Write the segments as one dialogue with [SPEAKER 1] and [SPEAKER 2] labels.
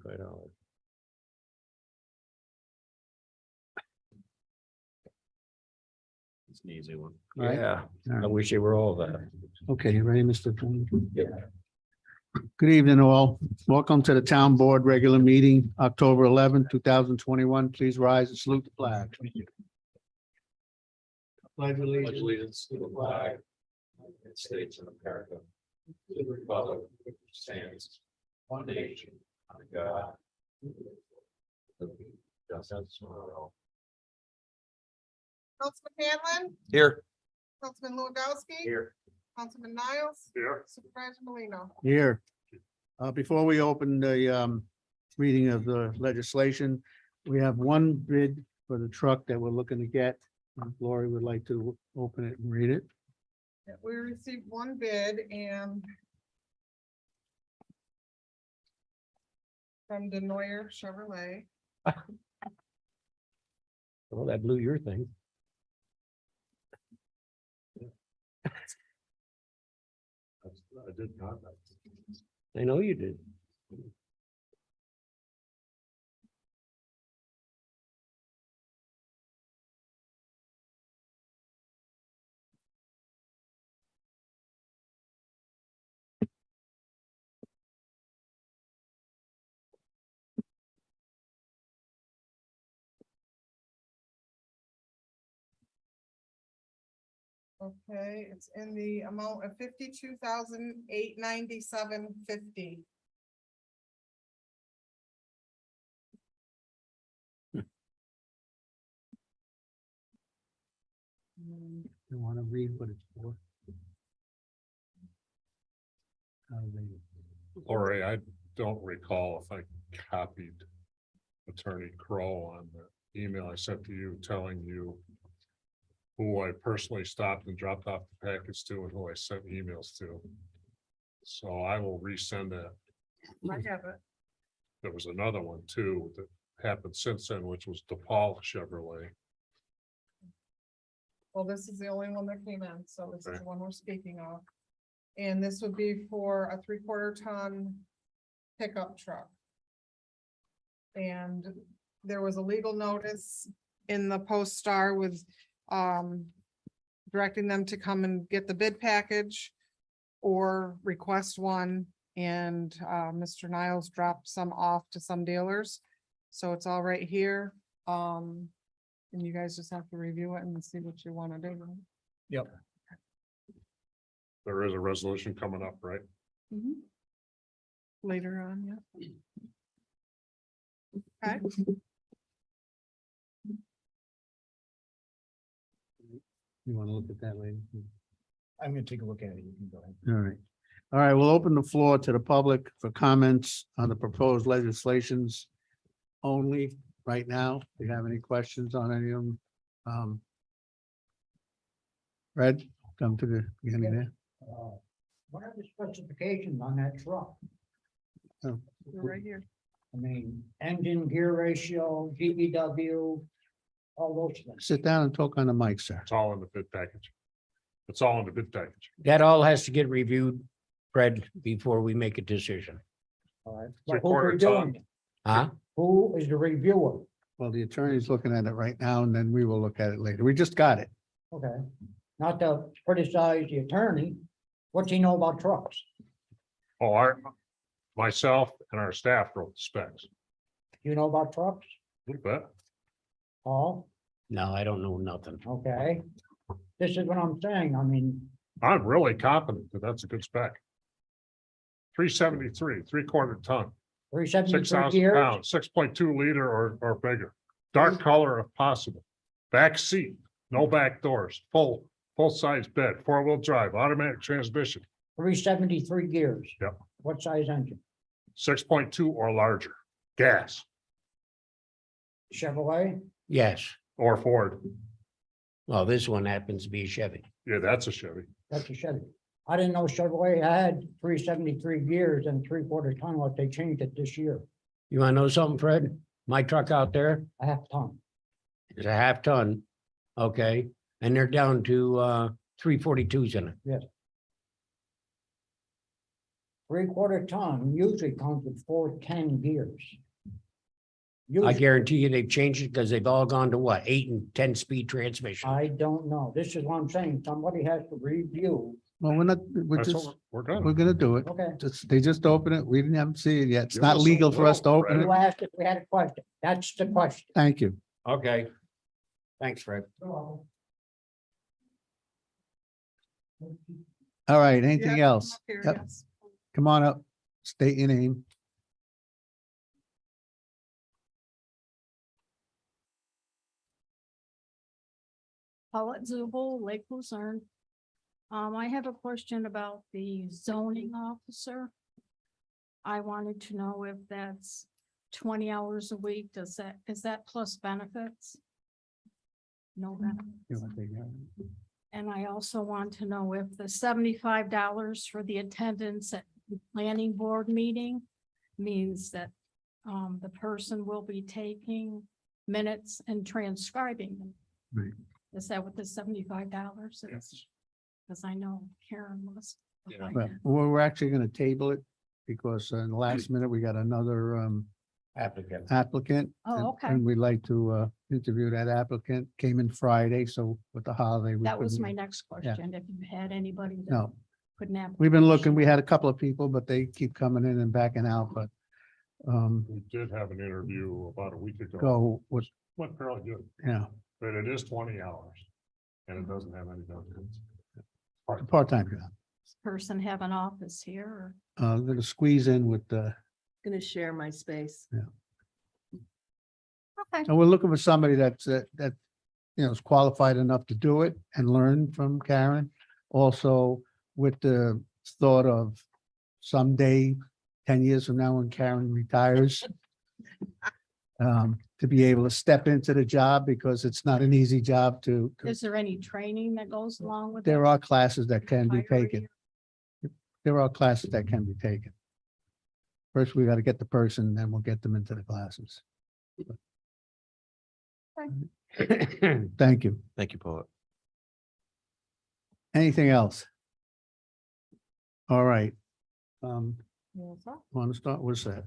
[SPEAKER 1] $75.
[SPEAKER 2] It's an easy one.
[SPEAKER 3] Right.
[SPEAKER 1] Yeah,
[SPEAKER 3] All
[SPEAKER 1] I
[SPEAKER 3] right.
[SPEAKER 1] wish they were all that.
[SPEAKER 3] Okay, you ready, Mr. Tony?
[SPEAKER 1] Yeah.
[SPEAKER 3] Good evening, all. Welcome to the Town Board Regular Meeting, October 11, 2021. Please rise and salute the flag. Pledge allegiance.
[SPEAKER 2] Allegiance to the flag of the United States of America, to the republic which stands one nation under God. Justice for all.
[SPEAKER 4] Councilman Hanlon,
[SPEAKER 1] Here.
[SPEAKER 4] Councilman Lewandowski.
[SPEAKER 2] Here.
[SPEAKER 4] Councilman Niles.
[SPEAKER 2] Here.
[SPEAKER 4] Supervisor Molino.
[SPEAKER 3] Here. Before we open the reading of the legislation, we have one bid for the truck that we're looking to get. Lori would like to open it and read it.
[SPEAKER 4] We received one bid and from Depaul Chevrolet.
[SPEAKER 1] Well, that blew your thing.
[SPEAKER 2] I did not.
[SPEAKER 1] I know you did.
[SPEAKER 4] Okay, it's in the amount of $52,897.50.
[SPEAKER 3] You want to read what it's for? How do they-
[SPEAKER 5] Lori, I don't recall if I copied Attorney Crow on the email I sent to you telling you who I personally stopped and dropped off the package to and who I sent emails to. So I will resend that.
[SPEAKER 4] I have it.
[SPEAKER 5] There was another one too that happened since then, which was Depaul Chevrolet.
[SPEAKER 4] Well, this is the only one that came in, so this is
[SPEAKER 5] Okay.
[SPEAKER 4] the one we're speaking of. And this would be for a 3/4 ton pickup truck. And there was a legal notice in the Post Star with directing them to come and get the bid package or request one. And Mr. Niles dropped some off to some dealers. So it's all right here. And you guys just have to review it and see what you want to do.
[SPEAKER 5] There is a resolution coming up, right?
[SPEAKER 4] Later on, yeah. Okay,
[SPEAKER 3] You want to look at that later?
[SPEAKER 2] I'm gonna take a look at it. You can go ahead.
[SPEAKER 3] All right. All right, we'll open the floor to the public for comments on the proposed legislations only right now. Do you have any questions on any of them? Red, come to the beginning there.
[SPEAKER 6] What are the specifications on that truck?
[SPEAKER 4] we're right here.
[SPEAKER 6] I mean, engine, gear ratio, GVW, all those things.
[SPEAKER 3] Sit down and talk on the mic, sir.
[SPEAKER 5] It's all in the bid package. It's all in the bid package.
[SPEAKER 1] That all has to get reviewed, Fred, before we make a decision.
[SPEAKER 6] All right.
[SPEAKER 5] Three
[SPEAKER 6] But who's
[SPEAKER 5] quarter ton.
[SPEAKER 6] reviewing it?
[SPEAKER 1] Huh?
[SPEAKER 6] Who is the reviewer?
[SPEAKER 3] Well, the attorney's looking at it right now, and then we will look at it later. We just got it.
[SPEAKER 6] Okay, not to criticize the attorney. What's he know about trucks?
[SPEAKER 5] Oh, myself and our staff wrote the specs.
[SPEAKER 6] You know about trucks?
[SPEAKER 5] You bet.
[SPEAKER 6] Paul,
[SPEAKER 1] No, I don't know nothing.
[SPEAKER 6] okay. This is what I'm saying. I mean,
[SPEAKER 5] I'm really confident that that's a good spec. 373, 3/4 ton,
[SPEAKER 6] 373
[SPEAKER 5] 6,000
[SPEAKER 6] gears.
[SPEAKER 5] pounds, 6.2 liter or bigger. Dark color if possible. Back seat, no back doors, full size bed, 4-wheel drive, automatic transmission,
[SPEAKER 6] 373 gears.
[SPEAKER 5] Yep.
[SPEAKER 6] What size engine?
[SPEAKER 5] 6.2 or larger. Gas
[SPEAKER 6] Chevrolet?
[SPEAKER 1] Yes.
[SPEAKER 5] or Ford.
[SPEAKER 1] Well, this one happens to be a Chevy.
[SPEAKER 5] Yeah, that's a Chevy.
[SPEAKER 6] That's a Chevy. I didn't know Chevrolet had 373 gears and 3/4 ton, what they changed it this year,
[SPEAKER 1] You want to know something, Fred? My truck out there
[SPEAKER 6] a half ton.
[SPEAKER 1] is a 1/2 ton. Okay, and they're down to 342s in it.
[SPEAKER 6] Yes. 3/4 ton usually comes with 410 gears.
[SPEAKER 1] I
[SPEAKER 6] Usually,
[SPEAKER 1] guarantee you they've changed it because they've all gone to what, 8 and 10 speed transmission.
[SPEAKER 6] I don't know. This is what I'm saying. Somebody has to review.
[SPEAKER 3] Well, we're
[SPEAKER 5] That's
[SPEAKER 3] just,
[SPEAKER 5] what we're done.
[SPEAKER 3] we're gonna do it.
[SPEAKER 6] Okay.
[SPEAKER 3] They just open it. We didn't have to see it yet. It's
[SPEAKER 5] Give
[SPEAKER 3] not
[SPEAKER 5] us a
[SPEAKER 3] legal for us to
[SPEAKER 5] little
[SPEAKER 3] open it.
[SPEAKER 6] You asked if we had a question. That's the question.
[SPEAKER 3] Thank you.
[SPEAKER 1] Okay. Thanks, Fred.
[SPEAKER 3] All right, anything
[SPEAKER 4] Yeah,
[SPEAKER 3] else?
[SPEAKER 4] up here,
[SPEAKER 3] Yep.
[SPEAKER 4] yes.
[SPEAKER 3] Come on up. State your name.
[SPEAKER 7] Paulette Zubel, Lake Luzerne. I have a question about the zoning officer. I wanted to know if that's 20 hours a week, is that plus benefits? No
[SPEAKER 3] You
[SPEAKER 7] benefits.
[SPEAKER 3] wanna take that?
[SPEAKER 7] And I also want to know if the $75 for the attendance at the planning board meeting means that the person will be taking minutes and transcribing them.
[SPEAKER 3] Right.
[SPEAKER 7] Is that what the $75 is? Because I know Karen was.
[SPEAKER 5] Yeah.
[SPEAKER 3] Well, we're actually gonna table it because in the last minute, we got another
[SPEAKER 1] Applicant.
[SPEAKER 3] applicant.
[SPEAKER 7] Oh,
[SPEAKER 3] and-
[SPEAKER 7] okay.
[SPEAKER 3] And we'd like to interview that applicant. Came in Friday, so with the holiday. we
[SPEAKER 7] That was
[SPEAKER 3] couldn't-
[SPEAKER 7] my next question. If you had anybody that
[SPEAKER 3] No,
[SPEAKER 7] couldn't have.
[SPEAKER 3] we've been looking. We had a couple of people, but they keep coming in and backing out, but
[SPEAKER 5] We did have an interview about a week ago.
[SPEAKER 3] go with,
[SPEAKER 5] Went fairly good,
[SPEAKER 3] yeah,
[SPEAKER 5] but it is 20 hours and it doesn't have any benefits.
[SPEAKER 3] part-time job.
[SPEAKER 7] Person have an office here or?
[SPEAKER 3] I'm gonna squeeze in with the,
[SPEAKER 8] Gonna share my space.
[SPEAKER 7] Okay.
[SPEAKER 3] and we're looking for somebody that's, is qualified enough to do it and learn from Karen. Also with the thought of someday, 10 years from now, when Karen retires, to be able to step into the job because it's not an easy job to,
[SPEAKER 7] Is there any training that goes along with?
[SPEAKER 3] there
[SPEAKER 7] it?
[SPEAKER 3] are classes that can be
[SPEAKER 7] Hire
[SPEAKER 3] taken. There are classes that can be taken. First, we got to get the person, then we'll get them into the classes. Thank you.
[SPEAKER 9] Thank you, Paul.
[SPEAKER 3] Anything else? All right.
[SPEAKER 4] Yes, sir.
[SPEAKER 3] Want to start? What's that?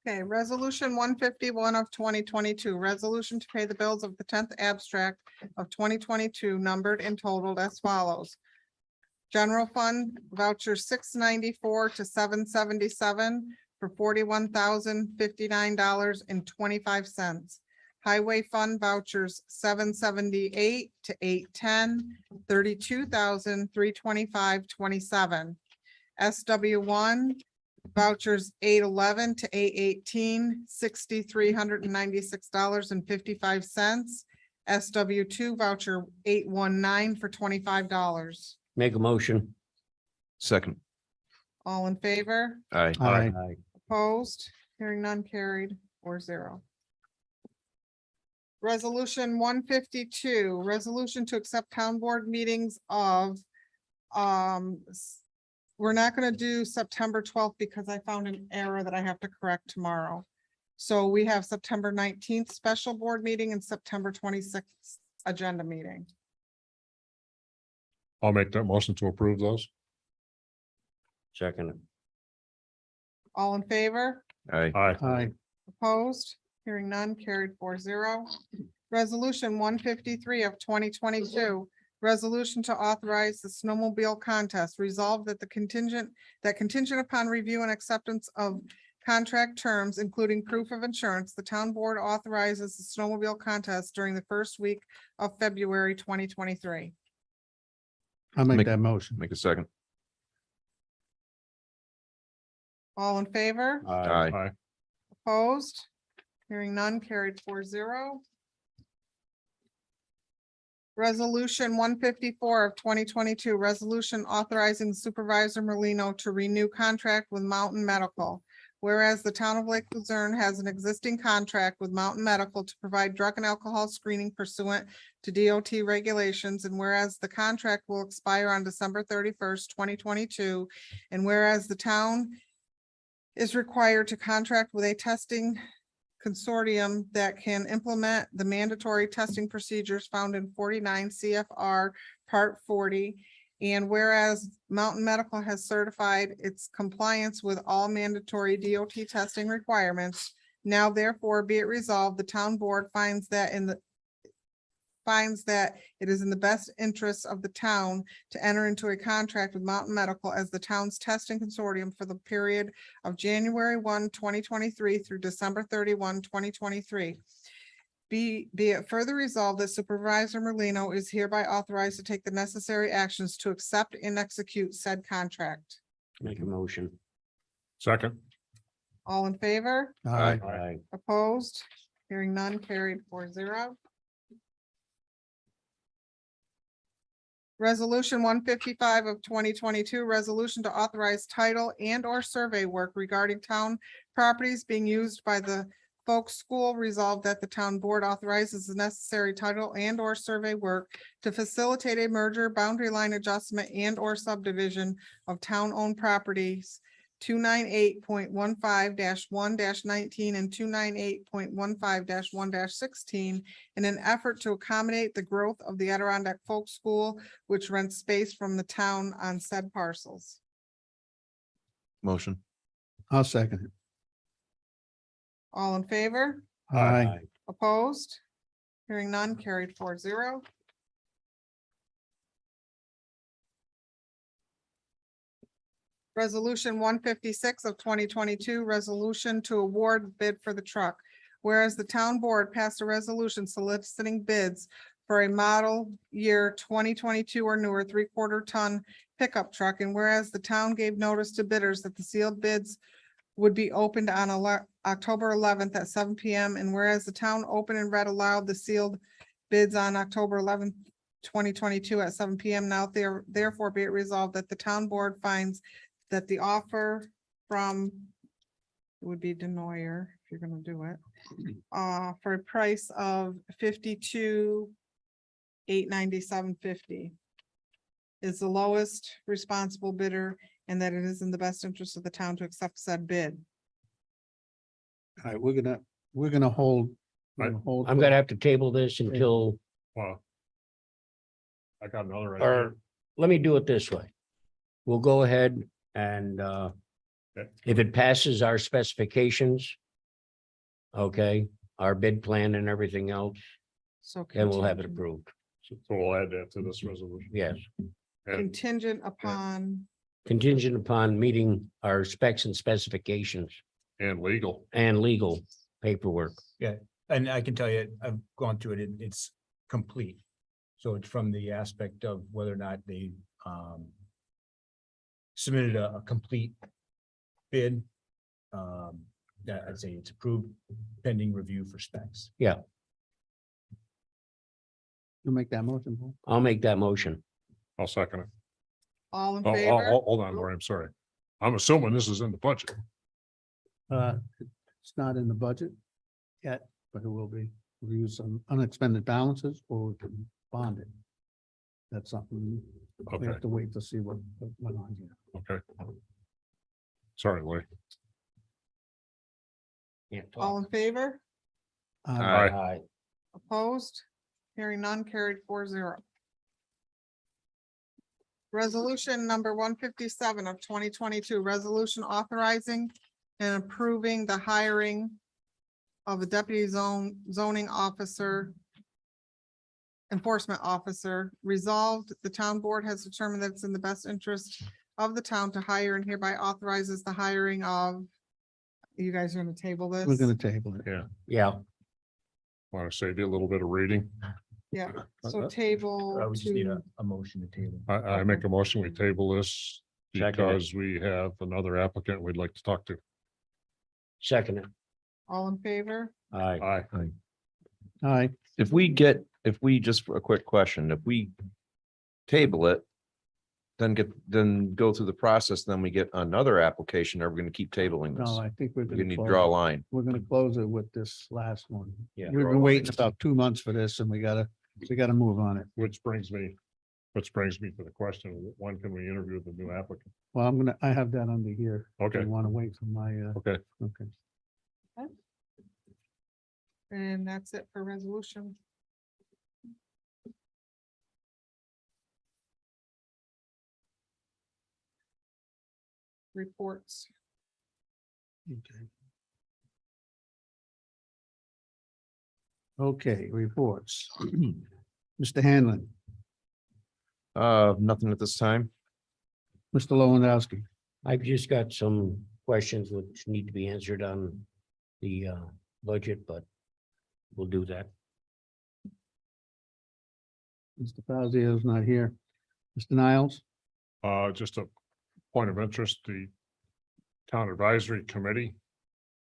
[SPEAKER 4] Okay, resolution 151 of 2022, resolution to pay the bills of the 10th abstract of 2022 numbered and totaled as follows. General fund voucher 694 to 777 for $41,059.25. Highway fund vouchers 778 to 810, $32,325.27. SW1 vouchers 811 to 818, $6,396.55. SW2 voucher 819 for $25.
[SPEAKER 1] Make a motion.
[SPEAKER 9] Second.
[SPEAKER 4] All in favor?
[SPEAKER 9] Aye.
[SPEAKER 3] Aye.
[SPEAKER 4] Opposed? Hearing none carried 4-0. Resolution 152, resolution to accept town board meetings of, we're not gonna do September 12th because I found an error that I have to correct tomorrow. So we have September 19th special board meeting and September 26th agenda meeting.
[SPEAKER 5] I'll make that motion to approve those.
[SPEAKER 1] Second.
[SPEAKER 4] All in favor?
[SPEAKER 9] Aye.
[SPEAKER 5] Aye.
[SPEAKER 3] Aye.
[SPEAKER 4] Opposed? Hearing none, carried 4-0. Resolution 153 of 2022. Resolution to authorize the snowmobile contest. Resolved that contingent upon review and acceptance of contract terms, including proof of insurance, the town board authorizes the snowmobile contest during the first week of February 2023.
[SPEAKER 3] I'll make
[SPEAKER 9] Make-
[SPEAKER 3] that motion.
[SPEAKER 9] Make a second.
[SPEAKER 4] All in favor?
[SPEAKER 9] Aye.
[SPEAKER 5] Aye.
[SPEAKER 4] Opposed? Hearing none, carried 4-0. Resolution 154 of 2022, resolution authorizing Supervisor Merlino to renew contract with Mountain Medical. Whereas the town of Lake Luzerne has an existing contract with Mountain Medical to provide drug and alcohol screening pursuant to DOT regulations, and whereas the contract will expire on December 31st, 2022, and whereas the town is required to contract with a testing consortium that can implement the mandatory testing procedures found in 49 CFR Part 40 And whereas Mountain Medical has certified its compliance with all mandatory DOT testing requirements, now therefore be it resolved, the town board finds that it is in the best interest of the town to enter into a contract with Mountain Medical as the town's testing consortium for the period of January 1, 2023 through December 31, 2023. Be it further resolved that Supervisor Merlino is hereby authorized to take the necessary actions to accept and execute said contract.
[SPEAKER 1] Make a motion.
[SPEAKER 5] Second.
[SPEAKER 4] All in favor?
[SPEAKER 3] Aye.
[SPEAKER 1] Aye.
[SPEAKER 4] Opposed? Hearing none, carried 4-0. Resolution 155 of 2022, resolution to authorize title and or survey work regarding town properties being used by the Folk School. Resolved that the town board authorizes the necessary title and or survey work to facilitate a merger, boundary line adjustment and or subdivision of town-owned properties 298.15-1-19 and 298.15-1-16 in an effort to accommodate the growth of the Adirondack Folk School, which rents space from the town on said parcels.
[SPEAKER 9] Motion.
[SPEAKER 3] I'll second it.
[SPEAKER 4] All in favor?
[SPEAKER 3] Aye.
[SPEAKER 4] Opposed? Hearing none, carried 4-0. Resolution 156 of 2022, resolution to award bid for the truck. Whereas the town board passed a resolution soliciting bids for a model year 2022 or newer 3/4 ton pickup truck, and whereas the town gave notice to bidders that the sealed bids would be opened on October 11th at 7 PM. And whereas the town opened and read aloud the sealed bids on October 11th, 2022 at 7 PM. Now therefore be it resolved that the town board finds that the offer from it would be Denoyer, if you're gonna do it, for a price of $52,897.50 is the lowest responsible bidder, and that it is in the best interest of the town to accept said bid.
[SPEAKER 3] All right, we're gonna hold. we're gonna hold-
[SPEAKER 1] I'm gonna have to table this until,
[SPEAKER 5] Well. I got another idea.
[SPEAKER 1] or let me do it this way. We'll go ahead and if it passes our specifications, okay, our bid plan and everything else,
[SPEAKER 4] So
[SPEAKER 1] then we'll have it
[SPEAKER 4] contingent-
[SPEAKER 1] approved.
[SPEAKER 5] So we'll add that to this resolution.
[SPEAKER 1] Yes,
[SPEAKER 5] And
[SPEAKER 4] Contingent upon,
[SPEAKER 1] contingent upon meeting our specs and specifications
[SPEAKER 5] and legal.
[SPEAKER 1] and legal paperwork.
[SPEAKER 10] And I can tell you, I've gone through it, it's complete. So it's from the aspect of whether or not they submitted a complete bid. That I'd say it's approved pending review for specs.
[SPEAKER 3] You make that motion, Paul?
[SPEAKER 1] I'll make that motion.
[SPEAKER 5] I'll second it.
[SPEAKER 4] all in
[SPEAKER 5] Oh,
[SPEAKER 4] favor?
[SPEAKER 5] hold on, Lori, I'm sorry. I'm assuming this is in the budget.
[SPEAKER 3] It's not in the budget yet, but it will be. We'll use some unexpended balances or we can bond it. That's something we
[SPEAKER 5] Okay,
[SPEAKER 3] have to wait to see what went on here.
[SPEAKER 5] okay. Sorry, Lori.
[SPEAKER 4] All in favor?
[SPEAKER 5] Aye.
[SPEAKER 1] Aye.
[SPEAKER 4] Opposed? Hearing none, carried 4-0. Resolution number 157 of 2022, resolution authorizing and approving the hiring of a deputy zoning officer, enforcement officer. Resolved, the town board has determined that it's in the best interest of the town to hire and hereby authorizes the hiring of, you guys are gonna table this?
[SPEAKER 3] We're gonna table it.
[SPEAKER 1] Yeah,
[SPEAKER 5] Want to save you a little bit of reading?
[SPEAKER 4] Yeah, so table
[SPEAKER 10] We just need
[SPEAKER 4] to,
[SPEAKER 10] a motion to table.
[SPEAKER 5] I make a motion, we table this
[SPEAKER 1] Second it.
[SPEAKER 5] because we have another applicant we'd like to talk to.
[SPEAKER 1] second it.
[SPEAKER 4] all in favor?
[SPEAKER 1] Aye.
[SPEAKER 5] Aye.
[SPEAKER 3] Aye.
[SPEAKER 9] If we just for a quick question, if we table it, then go through the process, then we get another application, are we gonna keep tabling
[SPEAKER 3] No,
[SPEAKER 9] this?
[SPEAKER 3] I think we're
[SPEAKER 9] We
[SPEAKER 3] gonna
[SPEAKER 9] need to
[SPEAKER 3] close
[SPEAKER 9] draw a
[SPEAKER 3] it.
[SPEAKER 9] line.
[SPEAKER 3] We're gonna close it with this last one.
[SPEAKER 1] Yeah.
[SPEAKER 3] We've been waiting about 2 months for this and we gotta move on it.
[SPEAKER 5] Which brings me to the question, when can we interview the new applicant?
[SPEAKER 3] Well, I have that under here.
[SPEAKER 5] Okay,
[SPEAKER 3] You wanna wait for my,
[SPEAKER 5] okay.
[SPEAKER 3] okay.
[SPEAKER 4] And that's it for resolution. reports.
[SPEAKER 3] Okay. Okay, reports. Mr. Hanlon,
[SPEAKER 9] Nothing at this time.
[SPEAKER 3] Mr. Lewandowski.
[SPEAKER 1] I've just got some questions which need to be answered on the budget, but we'll do that.
[SPEAKER 3] Mr. Fazio's not here. Mr. Niles,
[SPEAKER 5] Just a point of interest, the Town Advisory Committee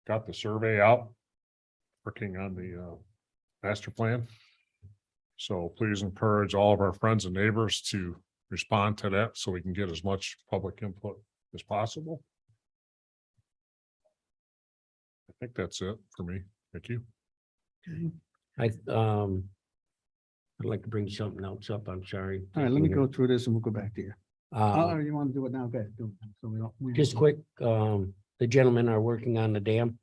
[SPEAKER 5] got the survey out, working on the master plan. So please encourage all of our friends and neighbors to respond to that so we can get as much public input as possible. I think that's it for me. Thank you.
[SPEAKER 1] I'd like to bring something else up. I'm sorry.
[SPEAKER 3] all right, let me go through this and we'll go back to you.
[SPEAKER 1] Uh,
[SPEAKER 3] Oh, you want to do it now? Okay. So we don't.
[SPEAKER 1] just quick, the gentlemen are working on the dam.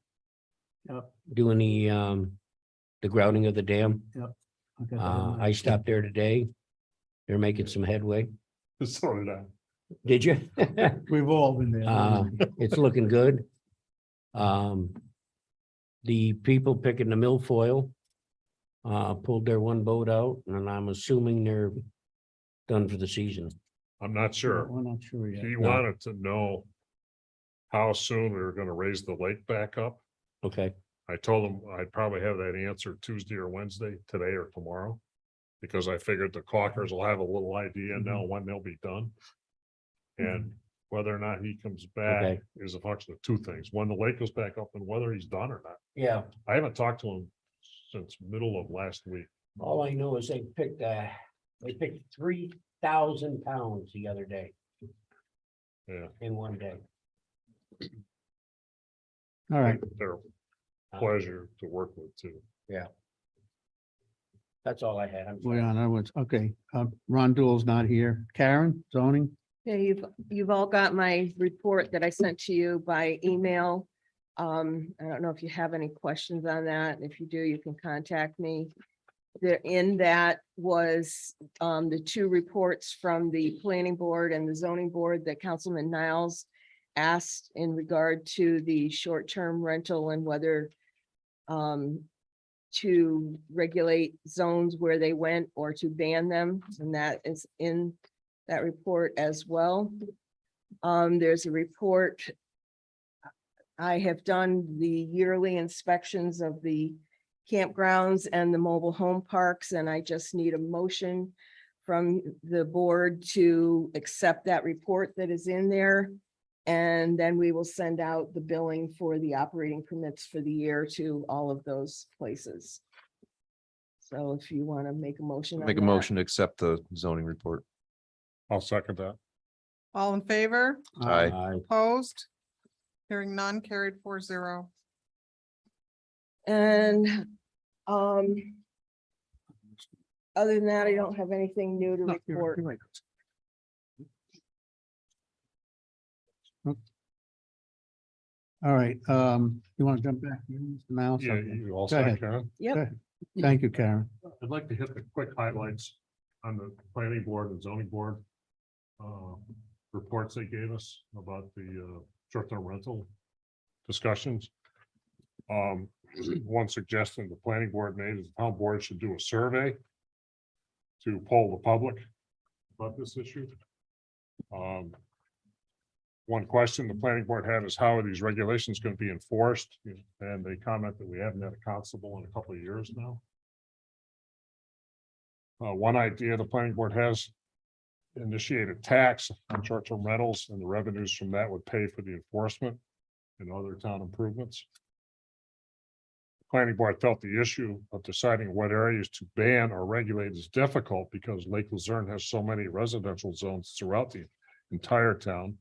[SPEAKER 3] Yep.
[SPEAKER 1] Doing the grouting of the dam.
[SPEAKER 3] Okay.
[SPEAKER 1] I stopped there today. They're making some headway.
[SPEAKER 5] So did I.
[SPEAKER 1] Did you?
[SPEAKER 3] We've all been there.
[SPEAKER 1] It's looking good. The people picking the milfoil pulled their one boat out, and I'm assuming they're done for the season.
[SPEAKER 5] I'm not sure.
[SPEAKER 3] We're not sure yet.
[SPEAKER 5] He wanted to know how soon we were gonna raise the lake back up.
[SPEAKER 1] Okay,
[SPEAKER 5] I told him I'd probably have that answer Tuesday or Wednesday, today or tomorrow. Because I figured the caulkers will have a little idea now when they'll be done. And whether or not he comes back
[SPEAKER 1] Okay.
[SPEAKER 5] is a function of two things. When the lake goes back up and whether he's done or not.
[SPEAKER 1] yeah.
[SPEAKER 5] I haven't talked to him since middle of last week.
[SPEAKER 1] All I know is they picked 3,000 pounds the other day
[SPEAKER 5] Yeah,
[SPEAKER 1] in one day.
[SPEAKER 3] All right.
[SPEAKER 5] they're a pleasure to work with too.
[SPEAKER 1] That's all I had. I'm
[SPEAKER 3] We're
[SPEAKER 1] sorry.
[SPEAKER 3] on our words. Okay, Ron Dool's not here. Karen, zoning?
[SPEAKER 8] Yeah, you've all got my report that I sent to you by email. I don't know if you have any questions on that. If you do, you can contact me. There in that was the two reports from the planning board and the zoning board that Councilman Niles asked in regard to the short-term rental and whether to regulate zones where they went or to ban them, and that is in that report as well. There's a report. I have done the yearly inspections of the campgrounds and the mobile home parks, and I just need a motion from the board to accept that report that is in there. And then we will send out the billing for the operating permits for the year to all of those places. So if you want to make a motion. on
[SPEAKER 9] Make a
[SPEAKER 8] that.
[SPEAKER 9] motion to accept the zoning report.
[SPEAKER 5] I'll second that.
[SPEAKER 4] All in favor?
[SPEAKER 9] Aye.
[SPEAKER 4] Opposed? Hearing none, carried 4-0.
[SPEAKER 8] And other than that, I don't have anything new to
[SPEAKER 3] No, you're
[SPEAKER 8] report.
[SPEAKER 3] right. All right, you want to jump back? Mr. Niles?
[SPEAKER 5] Yeah,
[SPEAKER 3] Okay.
[SPEAKER 5] you all
[SPEAKER 3] Go ahead.
[SPEAKER 5] set, Karen?
[SPEAKER 8] Yep.
[SPEAKER 3] Thank you, Karen.
[SPEAKER 5] I'd like to hit the quick highlights on the planning board and zoning board. Reports they gave us about the short-term rental discussions. One suggestion the planning board made is the town board should do a survey to poll the public about this issue. One question the planning board had is how are these regulations going to be enforced? And they comment that we haven't had a constable in a couple of years now. One idea the planning board has initiated tax on short-term rentals, and the revenues from that would pay for the enforcement and other town improvements. The planning board felt the issue of deciding what areas to ban or regulate is difficult because Lake Luzerne has so many residential zones throughout the entire town.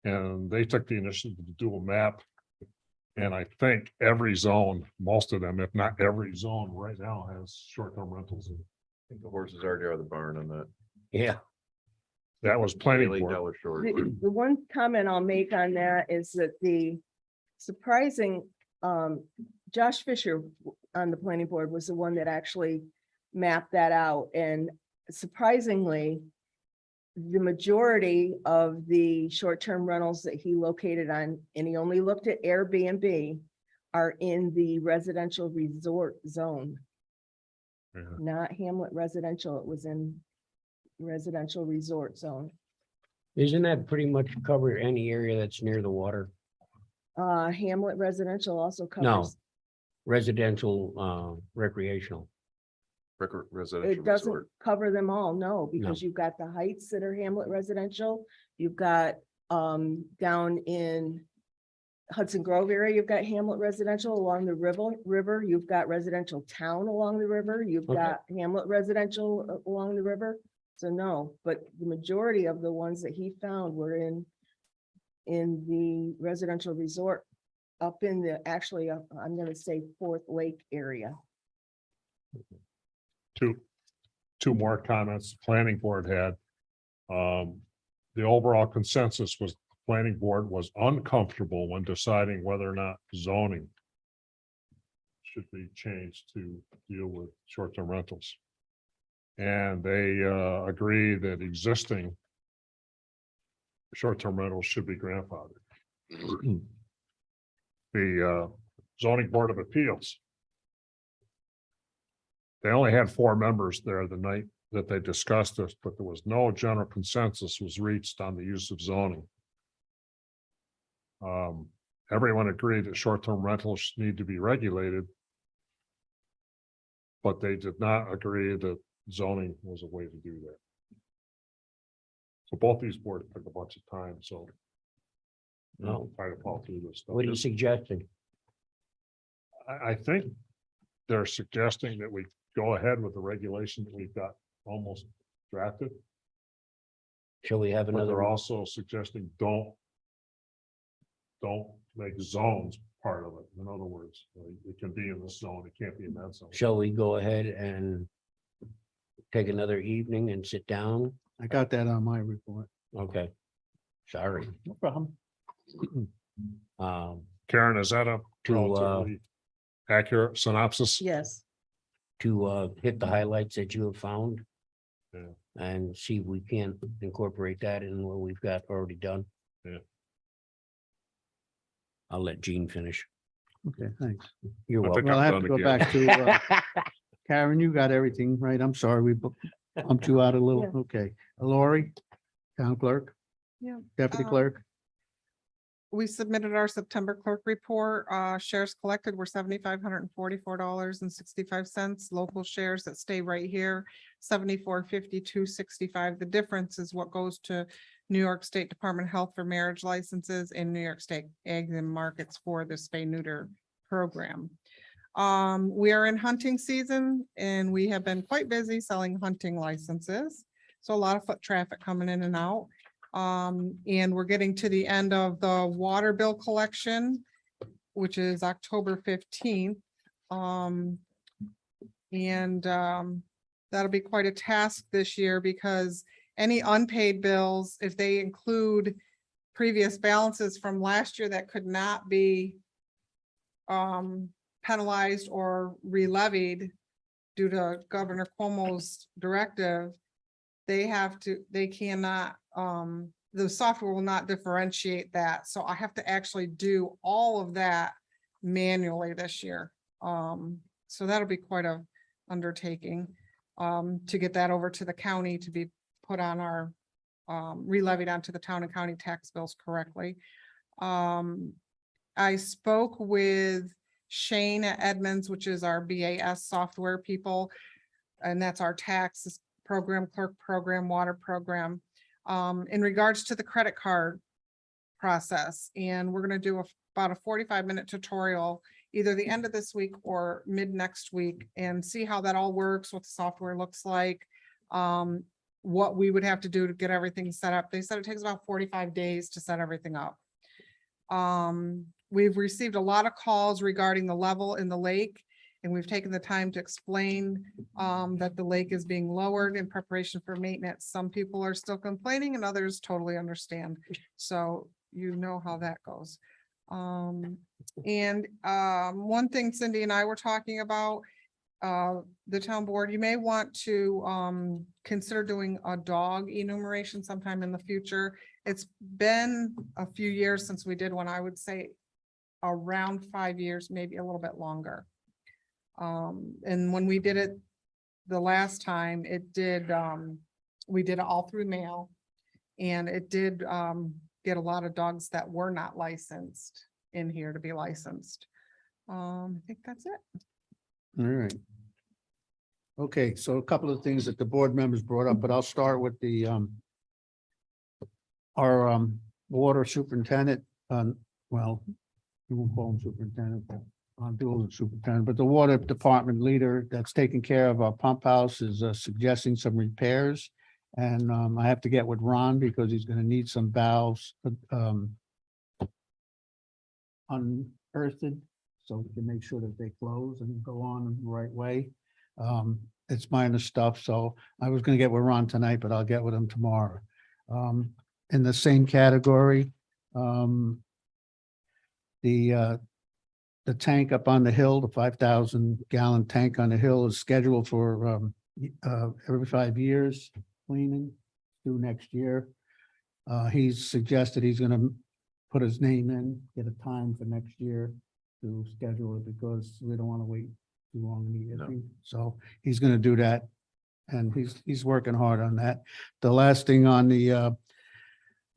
[SPEAKER 5] And they took the initiative to do a map. And I think every zone, most of them, if not every zone right now has short-term rentals. in it.
[SPEAKER 9] I think the horses already are the barn on that.
[SPEAKER 1] Yeah,
[SPEAKER 5] That was planning
[SPEAKER 9] Daily
[SPEAKER 5] board.
[SPEAKER 9] dollar short.
[SPEAKER 8] The one comment I'll make on that is that the surprising, Josh Fisher on the planning board was the one that actually mapped that out, and surprisingly, the majority of the short-term rentals that he located on, and he only looked at Airbnb, are in the residential resort zone,
[SPEAKER 5] Yeah.
[SPEAKER 8] not Hamlet residential. It was in residential resort zone.
[SPEAKER 1] Isn't that pretty much cover any area that's near the water?
[SPEAKER 8] Hamlet residential also
[SPEAKER 1] No.
[SPEAKER 8] covers,
[SPEAKER 1] Residential, recreational.
[SPEAKER 9] Residential
[SPEAKER 8] it doesn't
[SPEAKER 9] resort.
[SPEAKER 8] cover them all, no, because you've got the Heights that are Hamlet residential. You've got, down in Hudson Grove area, you've got Hamlet residential along the river. You've got residential town along the river. You've
[SPEAKER 1] Okay.
[SPEAKER 8] got Hamlet residential along the river. So no, but the majority of the ones that he found were in the residential resort up in the, actually, I'm gonna say Fourth Lake area.
[SPEAKER 5] Two more comments the planning board had. The overall consensus was the planning board was uncomfortable when deciding whether or not zoning should be changed to deal with short-term rentals. And they agree that existing short-term rentals should be grandfathered. The zoning board of appeals, they only had 4 members there the night that they discussed this, but there was no general consensus was reached on the use of zoning. Everyone agreed that short-term rentals need to be regulated. But they did not agree that zoning was a way to do that. So both these boards took a bunch of time, so.
[SPEAKER 1] No.
[SPEAKER 5] Try to follow through this stuff.
[SPEAKER 1] What are you suggesting?
[SPEAKER 5] I think they're suggesting that we go ahead with the regulation that we've got almost drafted.
[SPEAKER 1] Shall we have
[SPEAKER 5] But
[SPEAKER 1] another?
[SPEAKER 5] they're also suggesting don't make zones part of it. In other words, it can be in this zone, it can't be in that zone.
[SPEAKER 1] Shall we go ahead and take another evening and sit down?
[SPEAKER 3] I got that on my report.
[SPEAKER 1] Okay. Sorry.
[SPEAKER 3] No problem.
[SPEAKER 5] Karen, is that a
[SPEAKER 1] To,
[SPEAKER 5] relatively accurate synopsis?
[SPEAKER 8] Yes,
[SPEAKER 1] to hit the highlights that you have found.
[SPEAKER 5] Yeah.
[SPEAKER 1] And see if we can incorporate that in what we've got already done.
[SPEAKER 5] Yeah.
[SPEAKER 1] I'll let Gene finish.
[SPEAKER 3] Okay, thanks.
[SPEAKER 1] You're
[SPEAKER 5] I think
[SPEAKER 1] welcome.
[SPEAKER 3] Well, I
[SPEAKER 5] I'm
[SPEAKER 3] have to
[SPEAKER 5] done
[SPEAKER 3] go
[SPEAKER 5] again.
[SPEAKER 3] back to, Karen, you got everything right. I'm sorry, we bumped you out a little.
[SPEAKER 8] Yeah.
[SPEAKER 3] Okay. Lori, town clerk,
[SPEAKER 4] Yeah.
[SPEAKER 3] deputy
[SPEAKER 4] Uh,
[SPEAKER 3] clerk.
[SPEAKER 4] We submitted our September clerk report. Shares collected were $7,544.65. Local shares that stay right here, $74.52.65. The difference is what goes to New York State Department of Health for marriage licenses and New York State Ag and Markets for the spay neuter program. We are in hunting season and we have been quite busy selling hunting licenses. So a lot of foot traffic coming in and out. And we're getting to the end of the water bill collection, which is October 15th. That'll be quite a task this year because any unpaid bills, if they include previous balances from last year that could not be penalized or re-levied due to Governor Cuomo's directive, they cannot, the software will not differentiate that. So I have to actually do all of that manually this year. So that'll be quite a undertaking to get that over to the county to be put on our re-levied onto the town and county tax bills correctly. I spoke with Shane at Edmonds, which is our BAS software people, and that's our tax program, clerk program, water program, in regards to the credit card process. And we're going to do about a 45-minute tutorial, either the end of this week or mid next week, and see how that all works, what the software looks like, what we would have to do to get everything set up. They said it takes about 45 days to set everything up. We've received a lot of calls regarding the level in the lake, and we've taken the time to explain that the lake is being lowered in preparation for maintenance. Some people are still complaining and others totally understand. So you know how that goes. One thing Cindy and I were talking about the town board, you may want to consider doing a dog enumeration sometime in the future. It's been a few years since we did one, I would say around 5 years, maybe a little bit longer. And when we did it the last time, it did, we did it all through mail. And it did get a lot of dogs that were not licensed in here to be licensed. I think that's it.
[SPEAKER 3] All right. Okay, so a couple of things that the board members brought up, but I'll start with the our water superintendent, well, we won't call him superintendent, I'll do it superintendent, but the water department leader that's taking care of our pump house is suggesting some repairs. And I have to get with Ron because he's gonna need some valves unearthed, so we can make sure that they close and go on in the right way. It's minor stuff, so I was gonna get with Ron tonight, but I'll get with him tomorrow. In the same category, the tank up on the hill, the 5,000 gallon tank on the hill is scheduled for every 5 years cleaning due next year. He's suggested he's gonna put his name in, get a time for next year to schedule it because we don't want to wait too long immediately. So he's gonna do that. And he's working hard on that. The last thing on the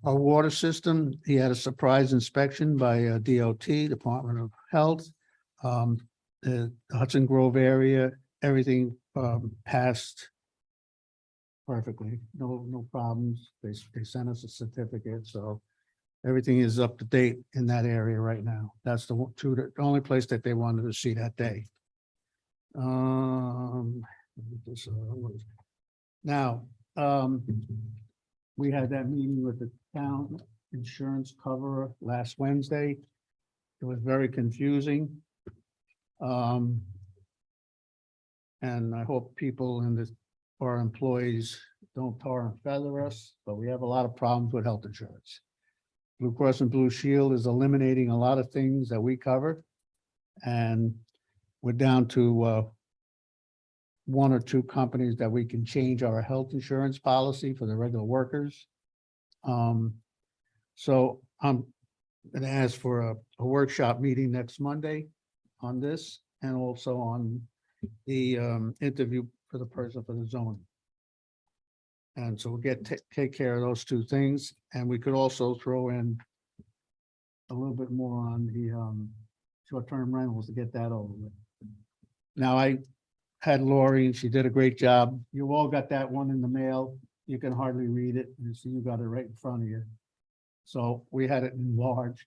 [SPEAKER 3] our water system, he had a surprise inspection by DOT, Department of Health. The Hudson Grove area, everything passed perfectly, no problems. They sent us a certificate, so everything is up to date in that area right now. That's the only place that they wanted to see that day. Now, we had that meeting with the town insurance cover last Wednesday. It was very confusing. And I hope people in this, our employees don't tar and feather us, but we have a lot of problems with health insurance. Blue Cross and Blue Shield is eliminating a lot of things that we cover. And we're down to one or two companies that we can change our health insurance policy for the regular workers. So I'm gonna ask for a workshop meeting next Monday on this and also on the interview for the person for the zoning. And so we'll take care of those two things, and we could also throw in a little bit more on the short-term rentals to get that over with. Now, I had Lori, and she did a great job. You all got that one in the mail. You can hardly read it. You see, you got it right in front of you. So we had it enlarged.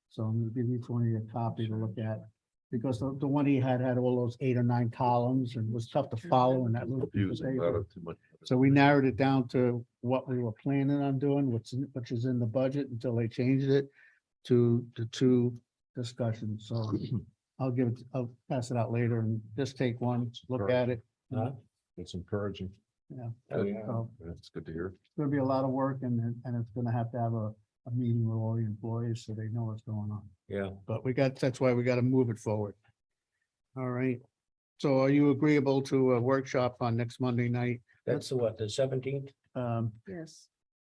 [SPEAKER 3] So I'm gonna give each one of you a copy to look at. Because the one he had all those 8 or 9 columns and was tough to follow in that little piece of
[SPEAKER 9] Confusing,
[SPEAKER 3] paper.
[SPEAKER 9] too much.
[SPEAKER 3] So we narrowed it down to what we were planning on doing, which is in the budget until they changed it to the 2 discussions. So I'll pass it out later and just take one, look at it.
[SPEAKER 5] It's encouraging.
[SPEAKER 3] Yeah.
[SPEAKER 1] Oh,
[SPEAKER 9] That's good to hear.
[SPEAKER 3] It's gonna be a lot of work and it's gonna have to have a meeting with all the employees so they know what's going on.
[SPEAKER 1] yeah.
[SPEAKER 3] But that's why we gotta move it forward. All right. So are you agreeable to a workshop on next Monday night?
[SPEAKER 1] That's the what, the 17th?
[SPEAKER 4] Yes.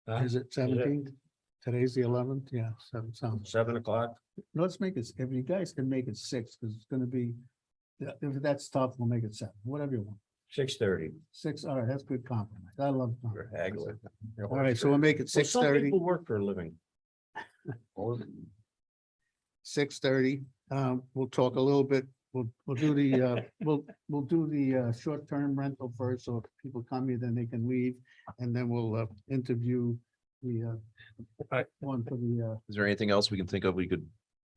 [SPEAKER 3] Is it 17th? Today's the 11th? Yeah, sounds.
[SPEAKER 1] 7 o'clock?
[SPEAKER 3] Let's make it, if you guys can make it 6, because it's gonna be, if that's tough, we'll make it 7, whatever you want.
[SPEAKER 1] 6:30.
[SPEAKER 3] 6, all right, that's good compromise. I love.
[SPEAKER 1] We're haggling.
[SPEAKER 3] All right, so we'll make it
[SPEAKER 1] Well, some
[SPEAKER 3] 6:30.
[SPEAKER 1] people work for a living.
[SPEAKER 3] 6:30. We'll talk a little bit. We'll do the we'll do the short-term rental first. So if people come here, then they can leave, and then we'll interview the one for the
[SPEAKER 9] Is there anything else we can think of we could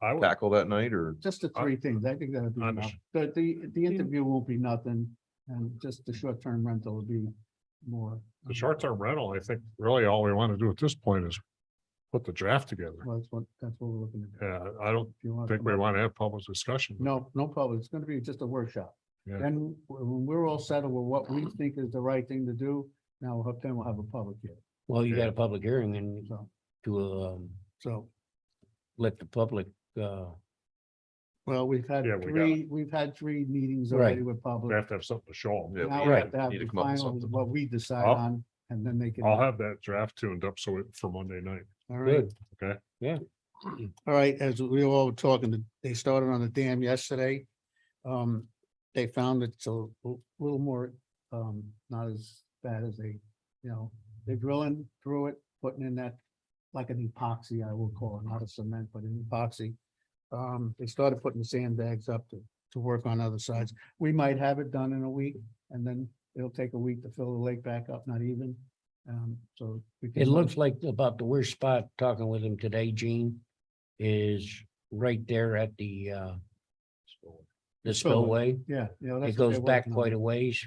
[SPEAKER 5] I would,
[SPEAKER 9] tackle that night or?
[SPEAKER 3] just the 3 things. I think that'll be enough. The interview won't be nothing, and just the short-term rental will be more.
[SPEAKER 5] the short-term rental, I think really all we want to do at this point is put the draft together.
[SPEAKER 3] Well, that's what we're looking at.
[SPEAKER 5] Yeah, I don't
[SPEAKER 3] If you want
[SPEAKER 5] think
[SPEAKER 3] to
[SPEAKER 5] we
[SPEAKER 3] come up-
[SPEAKER 5] want to have public discussion.
[SPEAKER 3] No problem. It's gonna be just a workshop.
[SPEAKER 5] Yeah.
[SPEAKER 3] Then when we're all settled with what we think is the right thing to do, now then we'll have a public hearing.
[SPEAKER 1] Well, you got a public hearing and
[SPEAKER 3] So,
[SPEAKER 1] to
[SPEAKER 3] so
[SPEAKER 1] let the public
[SPEAKER 3] Well, we've had
[SPEAKER 5] Yeah, we got
[SPEAKER 3] we've had 3 meetings
[SPEAKER 1] Right.
[SPEAKER 3] already with
[SPEAKER 5] We
[SPEAKER 3] public.
[SPEAKER 5] have to have something to show them.
[SPEAKER 3] Now
[SPEAKER 9] Yeah,
[SPEAKER 3] we have to have
[SPEAKER 9] need to
[SPEAKER 3] the
[SPEAKER 9] come up with
[SPEAKER 3] final,
[SPEAKER 9] something.
[SPEAKER 3] what we decide
[SPEAKER 5] I'll-
[SPEAKER 3] on, and then they can.
[SPEAKER 5] I'll have that draft tuned up so it for Monday night.
[SPEAKER 3] All right.
[SPEAKER 1] Good.
[SPEAKER 5] Okay.
[SPEAKER 1] Yeah.
[SPEAKER 3] All right, as we all were talking, they started on the dam yesterday. They found it's a little more, not as bad as they're drilling through it, putting in that, like an epoxy, I will call it, not a cement, but an epoxy. They started putting the sandbags up to work on other sides. We might have it done in a week, and then it'll take a week to fill the lake back up, not even. So. we can-
[SPEAKER 1] It looks like about the worst spot, talking with him today, Gene, is right there at the spillway.
[SPEAKER 3] Yeah. That's
[SPEAKER 1] It
[SPEAKER 3] what
[SPEAKER 1] goes
[SPEAKER 3] they're
[SPEAKER 1] back
[SPEAKER 3] working on.
[SPEAKER 1] quite a ways.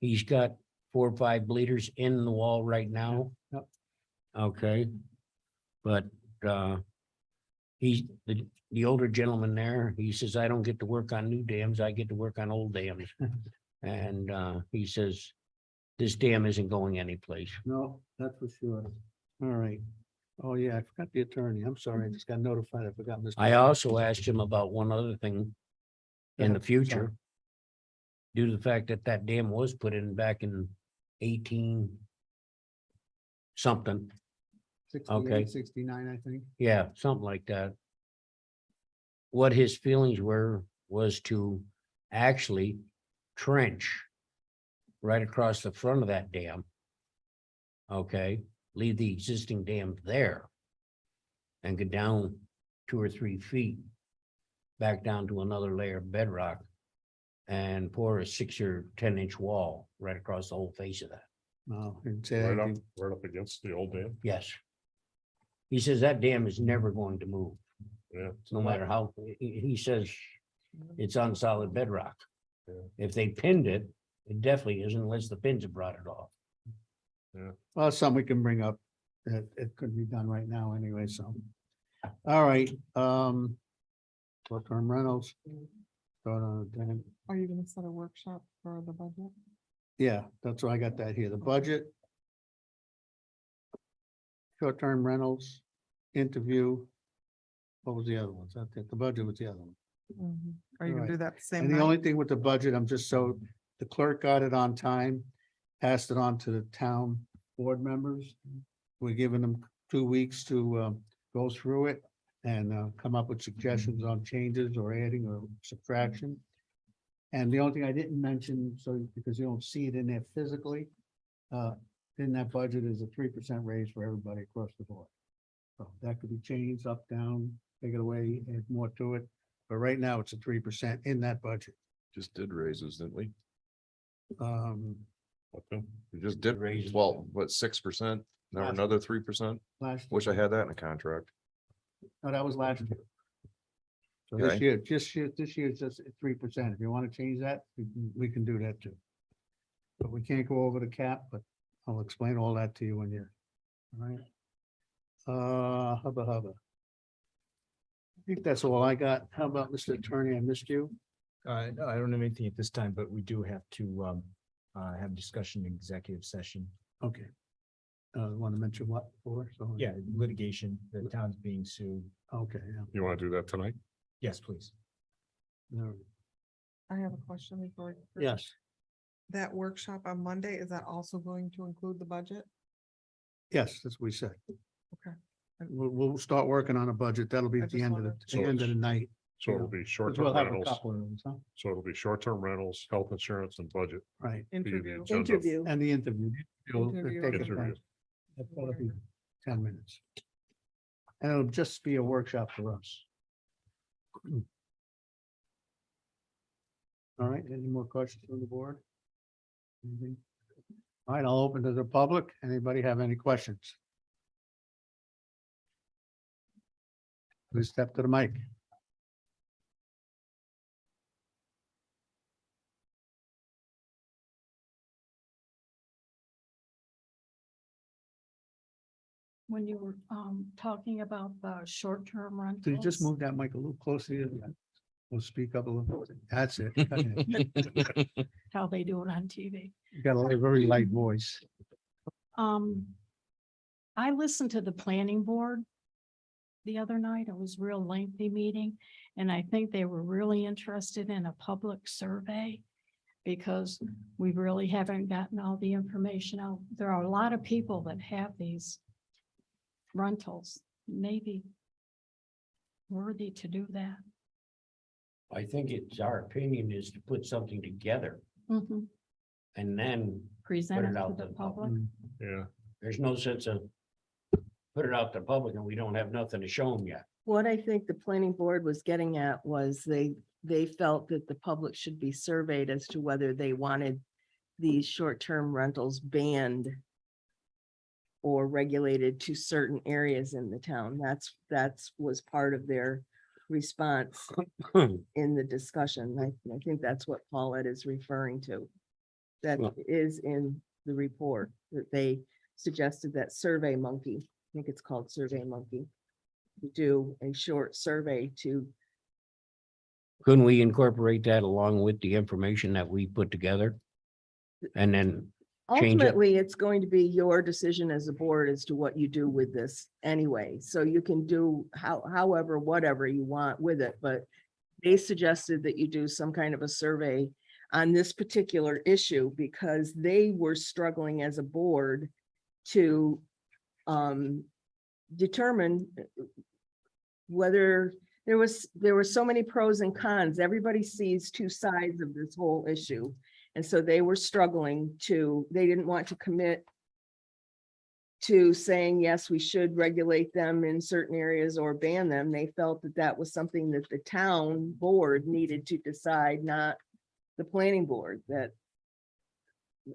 [SPEAKER 1] He's got 4 or 5 bleeders in the wall right now.
[SPEAKER 3] Yep.
[SPEAKER 1] Okay. But he's the older gentleman there. He says, I don't get to work on new dams. I get to work on old dams. And he says, this dam isn't going anyplace.
[SPEAKER 3] No, that's for sure. All right. Oh, yeah, I forgot the attorney. I'm sorry. I just got notified. I forgot. Mr.
[SPEAKER 1] I also asked him about one other thing in the
[SPEAKER 3] Yeah,
[SPEAKER 1] future.
[SPEAKER 3] sorry.
[SPEAKER 1] Due to the fact that that dam was put in back in 18 something.
[SPEAKER 3] 68, 69, I think.
[SPEAKER 1] Yeah, something like that. What his feelings was to actually trench right across the front of that dam. Okay, leave the existing dam there and go down 2 or 3 feet back down to another layer of bedrock and pour a 6 or 10-inch wall right across the whole face of that.
[SPEAKER 3] No, it's,
[SPEAKER 5] Right up against the old dam.
[SPEAKER 1] Yes. He says that dam is never going to move,
[SPEAKER 5] Yeah.
[SPEAKER 1] no matter how, he says it's on solid bedrock.
[SPEAKER 5] Yeah.
[SPEAKER 1] If they pinned it, it definitely isn't unless the pins have brought it off.
[SPEAKER 3] well, it's something we can bring up. That it could be done right now anyway, so. All right, short-term rentals. Start on the dam.
[SPEAKER 4] Are you gonna set a workshop for the budget?
[SPEAKER 3] Yeah, that's why I got that here. The budget. Short-term rentals, interview. What was the other ones? I think the budget was the other one.
[SPEAKER 4] Are you gonna
[SPEAKER 3] Alright.
[SPEAKER 4] do that the same
[SPEAKER 3] And the
[SPEAKER 4] night?
[SPEAKER 3] only thing with the budget, I'm just so, the clerk got it on time, passed it on to the town board members. We're giving them 2 weeks to go through it and come up with suggestions on changes or adding or subtraction. And the only thing I didn't mention, so because you don't see it in there physically, in that budget is a 3% raise for everybody across the board. So that could be changed up, down, take it away, add more to it. But right now, it's a 3% in that budget.
[SPEAKER 9] Just did raises, didn't we?
[SPEAKER 5] Okay.
[SPEAKER 9] We just did
[SPEAKER 1] Raises.
[SPEAKER 9] Well, what, 6%? Now
[SPEAKER 3] Last-
[SPEAKER 9] another 3%?
[SPEAKER 3] Last.
[SPEAKER 9] Wish I had that in a contract.
[SPEAKER 3] No, that was last year. So this
[SPEAKER 9] Okay.
[SPEAKER 3] year, this year's just 3%. If you want to change that, we can do that too. But we can't go over the cap, but I'll explain all that to you when you're, all right? Hubba. I think that's all I got. How about Mr. Attorney? I missed you.
[SPEAKER 10] No, I don't have anything at this time, but we do have to have discussion in executive session.
[SPEAKER 3] Okay. Want to mention what for? So.
[SPEAKER 10] Yeah, litigation, the town's being sued.
[SPEAKER 3] Okay, yeah.
[SPEAKER 5] You want to do that tonight?
[SPEAKER 10] Yes, please.
[SPEAKER 3] No.
[SPEAKER 4] I have a question before.
[SPEAKER 3] Yes,
[SPEAKER 4] That workshop on Monday, is that also going to include the budget?
[SPEAKER 3] yes, that's what we said.
[SPEAKER 4] Okay.
[SPEAKER 3] We'll start working on a budget. That'll be
[SPEAKER 4] I
[SPEAKER 3] at the
[SPEAKER 4] just
[SPEAKER 3] end of
[SPEAKER 4] wanted
[SPEAKER 3] the end of the night.
[SPEAKER 5] So it'll be
[SPEAKER 3] 'Cause
[SPEAKER 5] short-term
[SPEAKER 3] we'll have a
[SPEAKER 5] rentals.
[SPEAKER 3] couple of those, huh?
[SPEAKER 5] So it'll be short-term rentals, health insurance and budget.
[SPEAKER 3] Right,
[SPEAKER 5] be the
[SPEAKER 4] Interview.
[SPEAKER 5] agenda.
[SPEAKER 3] and the interview. You'll
[SPEAKER 4] Interview.
[SPEAKER 3] take it
[SPEAKER 5] Interview.
[SPEAKER 3] back. That'll be 10 minutes. And it'll just be a workshop for us. All right, any more questions from the board? Anything? All right, I'll open to the public. Anybody have any questions? Please step to the mic.
[SPEAKER 7] When you were talking about the short-term rentals.
[SPEAKER 3] Could you just move that mic a little closer? to you? We'll speak up a little. That's it. Go ahead.
[SPEAKER 7] How they do it on TV.
[SPEAKER 3] You got a very light voice.
[SPEAKER 7] I listened to the planning board the other night. It was a real lengthy meeting. And I think they were really interested in a public survey because we really haven't gotten all the information out. There are a lot of people that have these rentals, maybe worthy to do that.
[SPEAKER 1] I think it's our opinion is to put something together
[SPEAKER 7] Mhm.
[SPEAKER 1] and then
[SPEAKER 7] Present
[SPEAKER 1] Put
[SPEAKER 7] it
[SPEAKER 1] it
[SPEAKER 7] to
[SPEAKER 1] out
[SPEAKER 7] the
[SPEAKER 1] to the
[SPEAKER 7] public.
[SPEAKER 5] Yeah,
[SPEAKER 1] there's no sense of put it out to the public and we don't have nothing to show them yet.
[SPEAKER 8] What I think the planning board was getting at was they felt that the public should be surveyed as to whether they wanted these short-term rentals banned or regulated to certain areas in the town. That's was part of their response in the discussion. I think that's what Paulette is referring to. That
[SPEAKER 1] Well-
[SPEAKER 8] is in the report, that they suggested that Survey Monkey, I think it's called Survey Monkey, do a short survey to,
[SPEAKER 1] Couldn't we incorporate that along with the information that we put together? And then, Change it.
[SPEAKER 8] ultimately, it's going to be your decision as a board as to what you do with this anyway. So you can do however, whatever you want with it, but they suggested that you do some kind of a survey on this particular issue because they were struggling as a board to determine whether there were so many pros and cons. Everybody sees two sides of this whole issue. And so they were struggling they didn't want to commit to saying, yes, we should regulate them in certain areas or ban them. They felt that that was something that the town board needed to decide, not the planning board,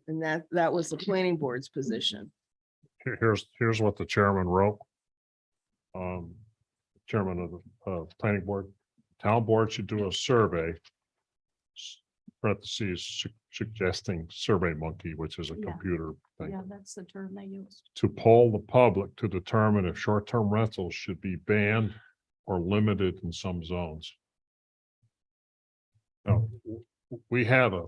[SPEAKER 8] and that was the planning board's position.
[SPEAKER 5] here's what the chairman wrote. Chairman of the planning board, town board should do a survey. Parentheses suggesting Survey Monkey, which is a
[SPEAKER 7] Yeah.
[SPEAKER 5] computer thing,
[SPEAKER 7] Yeah, that's the term they used.
[SPEAKER 5] to poll the public to determine if short-term rentals should be banned or limited in some zones. Now, we had a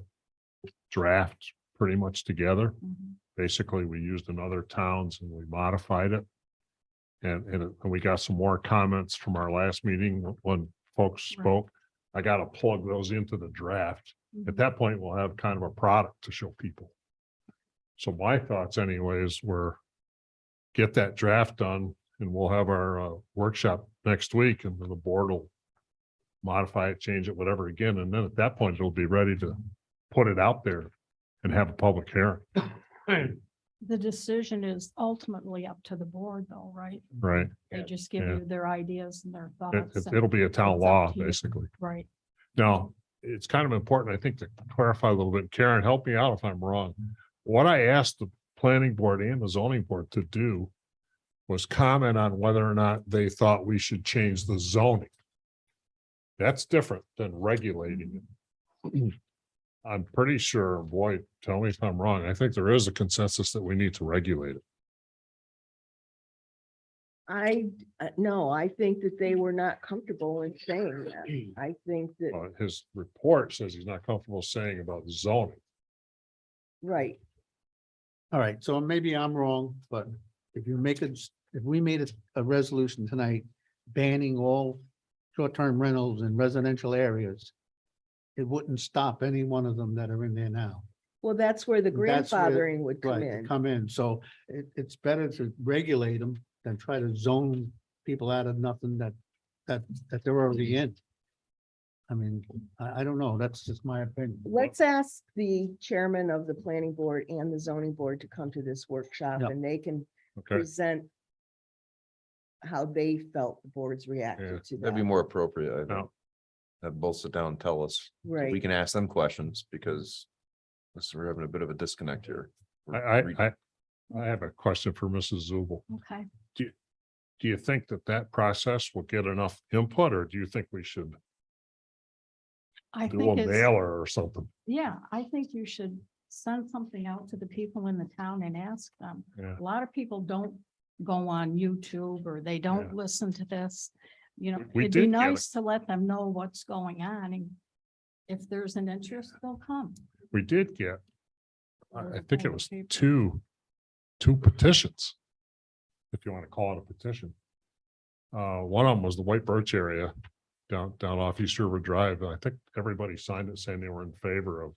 [SPEAKER 5] draft pretty much together.
[SPEAKER 7] Mhm.
[SPEAKER 5] Basically, we used in other towns and we modified it. And we got some more comments from our last meeting when folks
[SPEAKER 7] Right.
[SPEAKER 5] spoke. I gotta plug those into the draft. At
[SPEAKER 7] Mhm.
[SPEAKER 5] that point, we'll have kind of a product to show people. So my thoughts anyways were get that draft done and we'll have our workshop next week and then the board will modify it, change it, whatever again. And then at that point, it'll be ready to put it out there and have a public hearing,
[SPEAKER 7] The decision is ultimately up to the board though, right?
[SPEAKER 5] right?
[SPEAKER 7] They just give
[SPEAKER 5] Yeah.
[SPEAKER 7] you their ideas and their
[SPEAKER 5] It,
[SPEAKER 7] thoughts. and
[SPEAKER 5] it'll be a town
[SPEAKER 7] it's up
[SPEAKER 5] law,
[SPEAKER 7] to you.
[SPEAKER 5] basically.
[SPEAKER 7] Right.
[SPEAKER 5] Now, it's kind of important, I think, to clarify a little bit. Karen, help me out if I'm wrong. What I asked the planning board and the zoning board to do was comment on whether or not they thought we should change the zoning. That's different than regulating it. I'm pretty sure, boy, tell me if I'm wrong. I think there is a consensus that we need to regulate it.
[SPEAKER 8] No, I think that they were not comfortable in saying that. I think that,
[SPEAKER 5] His report says he's not comfortable saying about zoning.
[SPEAKER 8] right,
[SPEAKER 3] All right, so maybe I'm wrong, but if we made a resolution tonight banning all short-term rentals in residential areas, it wouldn't stop any one of them that are in there now.
[SPEAKER 8] well, that's where the
[SPEAKER 3] That's where-
[SPEAKER 8] grandfathering would come
[SPEAKER 3] Right, to
[SPEAKER 8] in.
[SPEAKER 3] come in, so it's better to regulate them than try to zone people out of nothing that they're already in. I mean, I don't know, that's just my opinion.
[SPEAKER 8] Let's ask the chairman of the planning board and the zoning board to come to this workshop
[SPEAKER 3] Yeah.
[SPEAKER 8] and they can
[SPEAKER 5] Okay,
[SPEAKER 8] present how they felt the boards
[SPEAKER 5] Yeah,
[SPEAKER 8] reacted to
[SPEAKER 9] That'd be
[SPEAKER 8] that.
[SPEAKER 9] more appropriate. I think.
[SPEAKER 5] now,
[SPEAKER 9] Have both sit down and tell us. We
[SPEAKER 8] Right,
[SPEAKER 9] can ask them questions because we're having a bit of a disconnect here.
[SPEAKER 5] I have a question for Mrs. Zubel.
[SPEAKER 7] Okay.
[SPEAKER 5] Do you think that process will get enough input or do you think we should
[SPEAKER 7] I
[SPEAKER 5] do
[SPEAKER 7] think
[SPEAKER 5] a
[SPEAKER 7] it's,
[SPEAKER 5] mailer or something?
[SPEAKER 7] yeah, I think you should send something out to the people in the town and ask them.
[SPEAKER 5] Yeah.
[SPEAKER 7] A lot of people don't go on YouTube or they don't
[SPEAKER 5] Yeah.
[SPEAKER 7] listen to this. You know,
[SPEAKER 5] We
[SPEAKER 7] it'd be
[SPEAKER 5] did get a-
[SPEAKER 7] nice to let them know what's going on and if there's an interest, they'll come.
[SPEAKER 5] We did get, I
[SPEAKER 7] Or
[SPEAKER 5] think it
[SPEAKER 7] the
[SPEAKER 5] was
[SPEAKER 7] paper.
[SPEAKER 5] two petitions. If you want to call it a petition. One of them was the White Birch area down off East River Drive. I think everybody signed it saying they were in favor of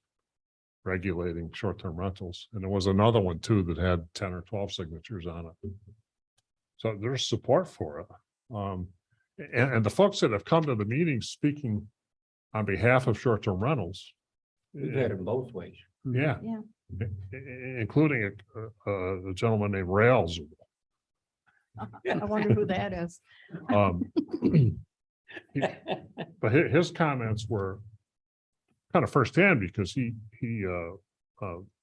[SPEAKER 5] regulating short-term rentals. And there was another one too that had 10 or 12 signatures on it. So there's support for it. And the folks that have come to the meeting speaking on behalf of short-term rentals.
[SPEAKER 1] We've had it both ways.
[SPEAKER 5] Yeah.
[SPEAKER 7] Yeah.
[SPEAKER 5] Including a gentleman named Rails.
[SPEAKER 7] I wonder who that is.
[SPEAKER 5] But his comments were kind of firsthand because he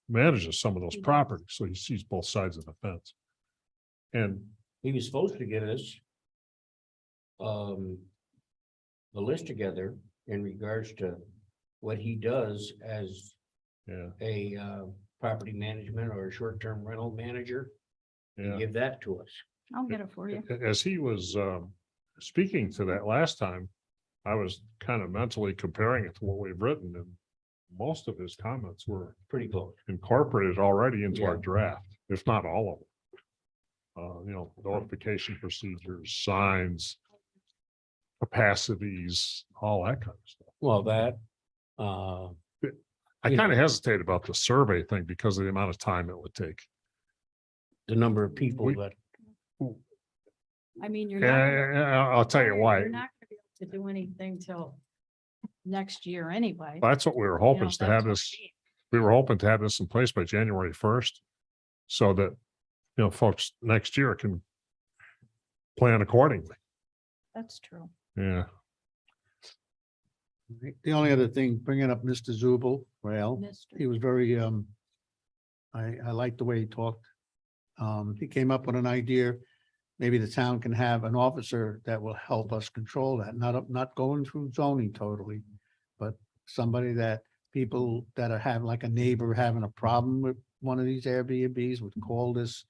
[SPEAKER 5] manages some of those
[SPEAKER 7] He does.
[SPEAKER 5] properties, so he sees both sides of the fence. And
[SPEAKER 1] He was supposed to get us the list together in regards to what he does as
[SPEAKER 5] yeah,
[SPEAKER 1] a property management or a short-term rental manager.
[SPEAKER 5] yeah.
[SPEAKER 1] Give that to us.
[SPEAKER 7] I'll get it for you.
[SPEAKER 5] As he was speaking to that last time, I was kind of mentally comparing it to what we've written, and most of his comments were
[SPEAKER 1] Pretty close.
[SPEAKER 5] incorporated already into our
[SPEAKER 1] Yeah.
[SPEAKER 5] draft, if not all of them. Notification procedures, signs, capacities, all that kind of stuff.
[SPEAKER 1] Well, that,
[SPEAKER 5] I
[SPEAKER 1] Yeah.
[SPEAKER 5] kind of hesitate about the survey thing because of the amount of time it would take.
[SPEAKER 1] the number of people
[SPEAKER 5] We-
[SPEAKER 1] that,
[SPEAKER 7] I mean, you're
[SPEAKER 5] Yeah,
[SPEAKER 7] not.
[SPEAKER 5] yeah, yeah, I'll tell you why.
[SPEAKER 7] You're not gonna be able to do anything till next year anyway.
[SPEAKER 5] That's what we were
[SPEAKER 7] You
[SPEAKER 5] hoping
[SPEAKER 7] know,
[SPEAKER 5] is to
[SPEAKER 7] that's
[SPEAKER 5] have
[SPEAKER 7] what I
[SPEAKER 5] this,
[SPEAKER 7] mean.
[SPEAKER 5] we were hoping to have this in place by January 1st. So that, folks next year can plan accordingly.
[SPEAKER 7] That's true.
[SPEAKER 5] Yeah.
[SPEAKER 3] The only other thing, bringing up Mr. Zubel, well,
[SPEAKER 7] Mr.
[SPEAKER 3] he was very, I liked the way he talked. He came up with an idea, maybe the town can have an officer that will help us control that, not going through zoning totally. But somebody that people that have like a neighbor having a problem with one of these Airbnbs would call this.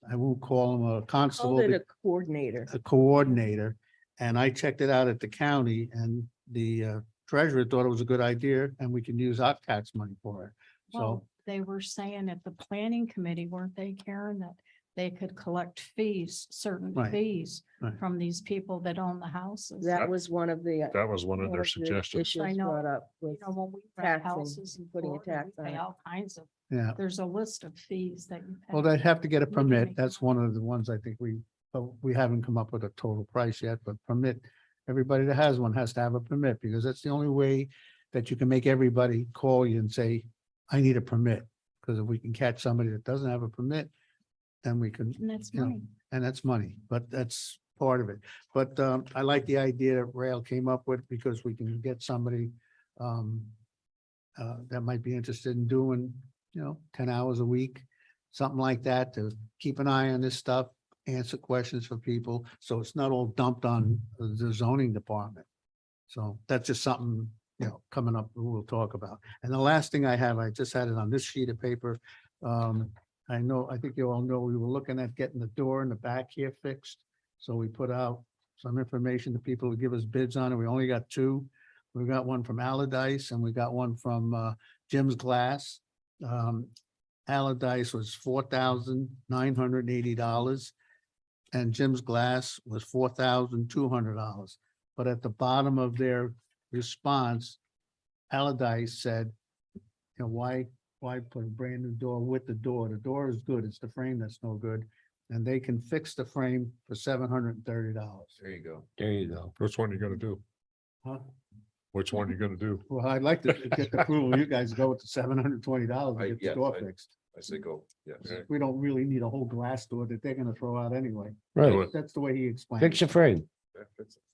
[SPEAKER 3] I won't call him a constable.
[SPEAKER 8] Called it a coordinator.
[SPEAKER 3] A coordinator, and I checked it out at the county, and the treasurer thought it was a good idea, and we can use our tax money for it. So,
[SPEAKER 7] Well, they were saying at the planning committee, weren't they, Karen, that they could collect fees, certain
[SPEAKER 3] Right,
[SPEAKER 7] fees
[SPEAKER 3] right.
[SPEAKER 7] from these people that own the houses.
[SPEAKER 8] That was one of the.
[SPEAKER 5] That was one of their
[SPEAKER 8] the
[SPEAKER 5] suggestions.
[SPEAKER 8] Issues
[SPEAKER 7] I know.
[SPEAKER 8] brought up
[SPEAKER 7] You
[SPEAKER 8] with,
[SPEAKER 7] know, when we rent
[SPEAKER 8] taxing,
[SPEAKER 7] houses and
[SPEAKER 8] putting a
[SPEAKER 7] Florida,
[SPEAKER 8] tax
[SPEAKER 7] we
[SPEAKER 8] on
[SPEAKER 7] pay
[SPEAKER 8] it.
[SPEAKER 7] all kinds of,
[SPEAKER 3] yeah,
[SPEAKER 7] there's a list of fees that you pay.
[SPEAKER 3] well, they'd have to get a
[SPEAKER 7] We can
[SPEAKER 3] permit.
[SPEAKER 7] make
[SPEAKER 3] That's one of the ones I think but we haven't come up with a total price yet, but permit. Everybody that has one has to have a permit, because that's the only way that you can make everybody call you and say, I need a permit. Because if we can catch somebody that doesn't have a permit, then we can,
[SPEAKER 7] And that's
[SPEAKER 3] you know,
[SPEAKER 7] money.
[SPEAKER 3] and that's money, but that's part of it. But I like the idea that Rail came up with, because we can get somebody that might be interested in doing, 10 hours a week, something like that, to keep an eye on this stuff, answer questions for people, so it's not all dumped on the zoning department. So that's just something, coming up, we'll talk about. And the last thing I have, I just had it on this sheet of paper. I think you all know, we were looking at getting the door in the back here fixed. So we put out some information to people to give us bids on it. We only got two. We got one from Allardyce and we got one from Jim's Glass. Allardyce was $4,980. And Jim's Glass was $4,200. But at the bottom of their response, Allardyce said, why put a brand new door with the door? The door is good. It's the frame that's no good. And they can fix the frame for $730.
[SPEAKER 9] There you go.
[SPEAKER 1] there you go.
[SPEAKER 5] Which one are you gonna do?
[SPEAKER 3] Huh?
[SPEAKER 5] Which one are you gonna do?
[SPEAKER 3] Well, I'd like to get the approval. You guys go with the $720 to get the door fixed.
[SPEAKER 9] I say go, yes.
[SPEAKER 3] We don't really need a whole glass door that they're gonna throw out anyway.
[SPEAKER 1] Right,
[SPEAKER 3] That's the way he explained
[SPEAKER 1] fix
[SPEAKER 3] it.
[SPEAKER 1] the frame.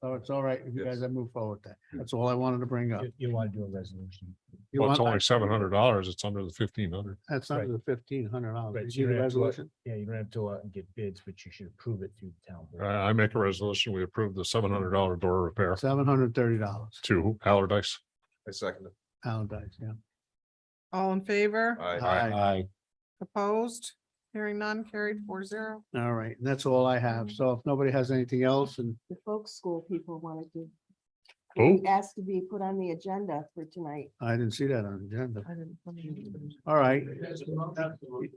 [SPEAKER 3] So it's all right if you
[SPEAKER 9] Yes.
[SPEAKER 3] guys have moved forward with that. That's all I wanted to bring up.
[SPEAKER 10] You want to do a resolution.
[SPEAKER 3] You
[SPEAKER 5] Well, it's
[SPEAKER 3] want-
[SPEAKER 5] only $700. It's under the 1,500.
[SPEAKER 3] That's
[SPEAKER 10] Right.
[SPEAKER 3] under the $1,500.
[SPEAKER 10] Right,
[SPEAKER 3] Did
[SPEAKER 10] so
[SPEAKER 3] you
[SPEAKER 10] you
[SPEAKER 3] need a
[SPEAKER 10] don't have to,
[SPEAKER 3] resolution?
[SPEAKER 10] Yeah, you don't have to get bids, but you should approve it through the town. board.
[SPEAKER 5] I make a resolution. We approve the $700 door repair
[SPEAKER 3] $730.
[SPEAKER 5] to Allardyce.
[SPEAKER 9] I second it.
[SPEAKER 3] Allardyce, yeah.
[SPEAKER 4] All in favor?
[SPEAKER 9] Aye.
[SPEAKER 1] Aye.
[SPEAKER 4] Opposed? Hearing none, carried 4-0.
[SPEAKER 3] All right, and that's all I have. So if nobody has anything else, and
[SPEAKER 8] The folk school people wanted to.
[SPEAKER 5] Who?
[SPEAKER 8] Asked to be put on the agenda for tonight.
[SPEAKER 3] I didn't see that on the agenda.
[SPEAKER 4] I didn't put it in.
[SPEAKER 3] All right.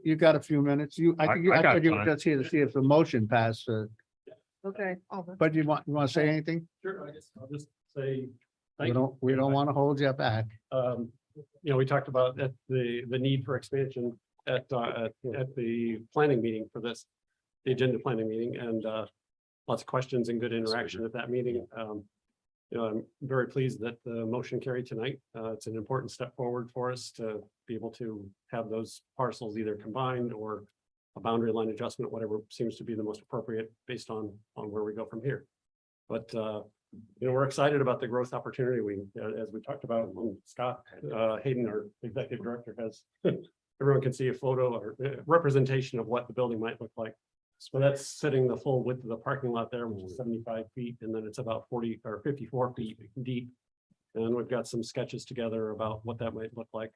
[SPEAKER 3] You got a few minutes. I think
[SPEAKER 5] I
[SPEAKER 3] I
[SPEAKER 5] got
[SPEAKER 3] thought you were
[SPEAKER 5] time.
[SPEAKER 3] just here to see if the motion passed,
[SPEAKER 8] Okay.
[SPEAKER 4] Oh, but
[SPEAKER 3] but you want to say anything?
[SPEAKER 2] Sure, I'll just
[SPEAKER 11] say.
[SPEAKER 3] We
[SPEAKER 11] thank you.
[SPEAKER 3] we don't want to hold you back.
[SPEAKER 11] We talked about the need for expansion at the planning meeting for this, the agenda planning meeting, and lots of questions and good interaction at that meeting. I'm very pleased that the motion carried tonight. It's an important step forward for us to be able to have those parcels either combined or a boundary line adjustment, whatever seems to be the most appropriate based on where we go from here. But we're excited about the growth opportunity. As we talked about, Scott Hayden, our executive director, has everyone can see a photo or representation of what the building might look like. So that's sitting the full width of the parking lot there, which is 75 feet, and then it's about 40 or 54 feet deep. And we've got some sketches together about what that might look like.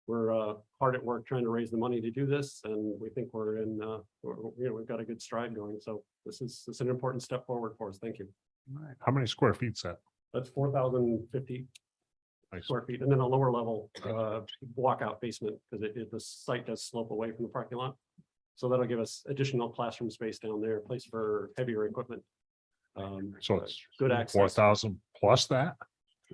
[SPEAKER 11] We're hard at work trying to raise the money to do this, and we think we're in, we've got a good stride going. So this is an important step forward for us. Thank you.
[SPEAKER 5] How many square feet's that?
[SPEAKER 11] That's 4,050
[SPEAKER 5] Nice.
[SPEAKER 11] square feet, and then a lower level walkout basement, because the site does slope away from the parking lot. So that'll give us additional classroom space down there, place for heavier equipment.
[SPEAKER 5] So it's
[SPEAKER 11] Good access.
[SPEAKER 5] 4,000 plus that?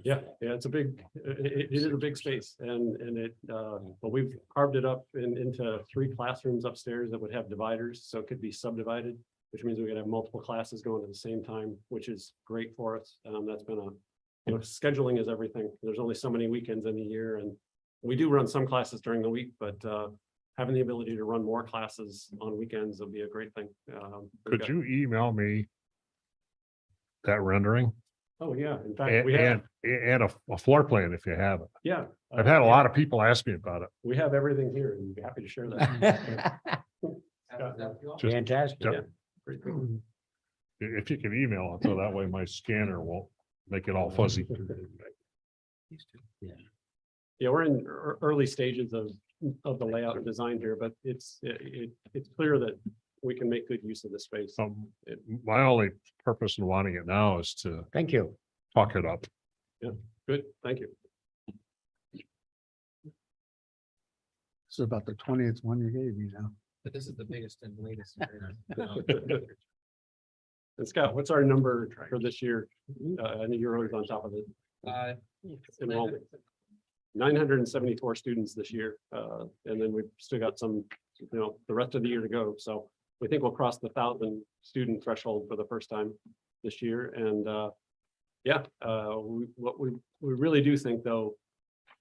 [SPEAKER 11] Yeah, it's a big, it is a big space, and but we've carved it up into 3 classrooms upstairs that would have dividers, so it could be subdivided, which means we could have multiple classes going at the same time, which is great for us. That's been scheduling is everything. There's only so many weekends in a year, and we do run some classes during the week, but having the ability to run more classes on weekends will be a great thing.
[SPEAKER 5] Could you email me that rendering
[SPEAKER 11] Oh, yeah, in fact, we have,
[SPEAKER 5] and a floor plan if you have it?
[SPEAKER 11] yeah.
[SPEAKER 5] I've had a lot of people ask me about it.
[SPEAKER 11] We have everything here, and we'd be happy to share that.
[SPEAKER 5] Just-
[SPEAKER 1] Fantastic.
[SPEAKER 11] Yeah. Great.
[SPEAKER 5] If you can email it, so that way my scanner won't make it all fuzzy.
[SPEAKER 11] Yeah, we're in early stages of the layout and design here, but it's clear that we can make good use of this space.
[SPEAKER 5] My only purpose in wanting it now is to
[SPEAKER 1] Thank you.
[SPEAKER 5] talk it up.
[SPEAKER 11] Good, thank you.
[SPEAKER 3] This is about the 20th one you gave me now.
[SPEAKER 10] But this is the biggest and latest.
[SPEAKER 11] And Scott, what's our number for this year? I know you're always on top of it. Enrollment. 974 students this year. And then we've still got some, the rest of the year to go. So we think we'll cross the 1,000 student threshold for the first time this year. And what we really do think, though,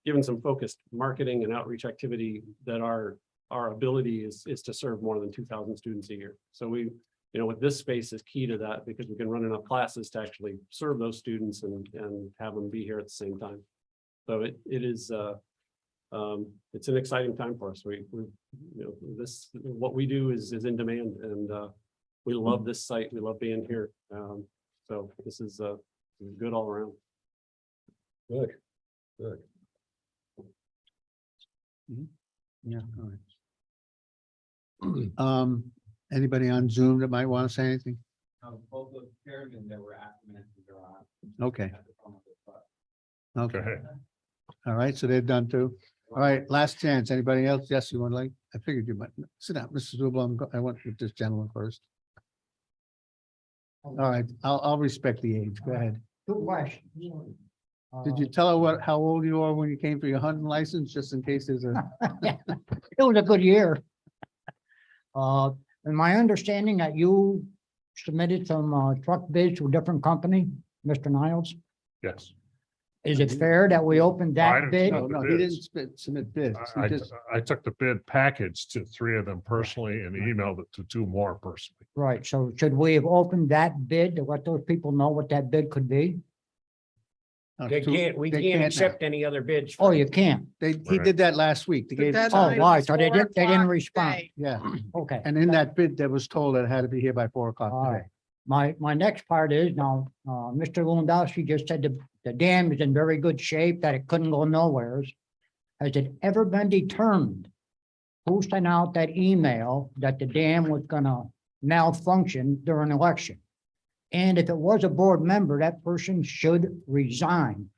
[SPEAKER 11] given some focused marketing and outreach activity, that our ability is to serve more than 2,000 students a year. So we, with this space is key to that, because we can run enough classes to actually serve those students and have them be here at the same time. So it is it's an exciting time for us. What we do is in demand, and we love this site. We love being here. So this is good all around.
[SPEAKER 1] Good. Good.
[SPEAKER 3] Yeah. All right. Anybody on Zoom that might want to say anything?
[SPEAKER 2] Both the chairmen that were active are on.
[SPEAKER 3] Okay,
[SPEAKER 5] Go
[SPEAKER 3] okay.
[SPEAKER 5] ahead.
[SPEAKER 3] All right, so they're done too. All right, last chance. Anybody else? Yes, you want I figured you might. Sit down, Mrs. Zubel. I went with this gentleman first. All right, I'll respect the age. Go ahead.
[SPEAKER 6] Two questions.
[SPEAKER 3] Did you tell her how old you are when you came for your hunting license, just in case there's a?
[SPEAKER 6] It was a good year. And my understanding that you submitted some truck bids to a different company, Mr. Niles.
[SPEAKER 5] Yes.
[SPEAKER 6] Is it fair that we opened
[SPEAKER 5] I
[SPEAKER 6] that
[SPEAKER 5] didn't
[SPEAKER 6] bid?
[SPEAKER 3] No, he didn't submit bids. He
[SPEAKER 5] I
[SPEAKER 3] just,
[SPEAKER 5] took the bid package to 3 of them personally and emailed it to 2 more personally.
[SPEAKER 6] Right, so should we have opened that bid to let those people know what that bid could be?
[SPEAKER 1] We
[SPEAKER 3] they
[SPEAKER 1] can't
[SPEAKER 3] now.
[SPEAKER 1] accept any other bids.
[SPEAKER 6] Oh, you can't.
[SPEAKER 3] He
[SPEAKER 5] Right.
[SPEAKER 3] did that last week. They
[SPEAKER 4] The
[SPEAKER 3] gave,
[SPEAKER 6] Oh,
[SPEAKER 4] deadline
[SPEAKER 6] right,
[SPEAKER 4] was
[SPEAKER 6] so they
[SPEAKER 4] 4
[SPEAKER 6] didn't
[SPEAKER 4] o'clock
[SPEAKER 6] respond.
[SPEAKER 4] today.
[SPEAKER 3] yeah,
[SPEAKER 6] Okay.
[SPEAKER 3] and in that bid, that was told that it had to be here by 4 o'clock
[SPEAKER 6] All
[SPEAKER 3] today.
[SPEAKER 6] right. My next part is now, Mr. Lewandowski just said the dam is in very good shape, that it couldn't go nowheres. Has it ever been determined who sent out that email that the dam was gonna malfunction during election? And if it was a board member, that person should resign.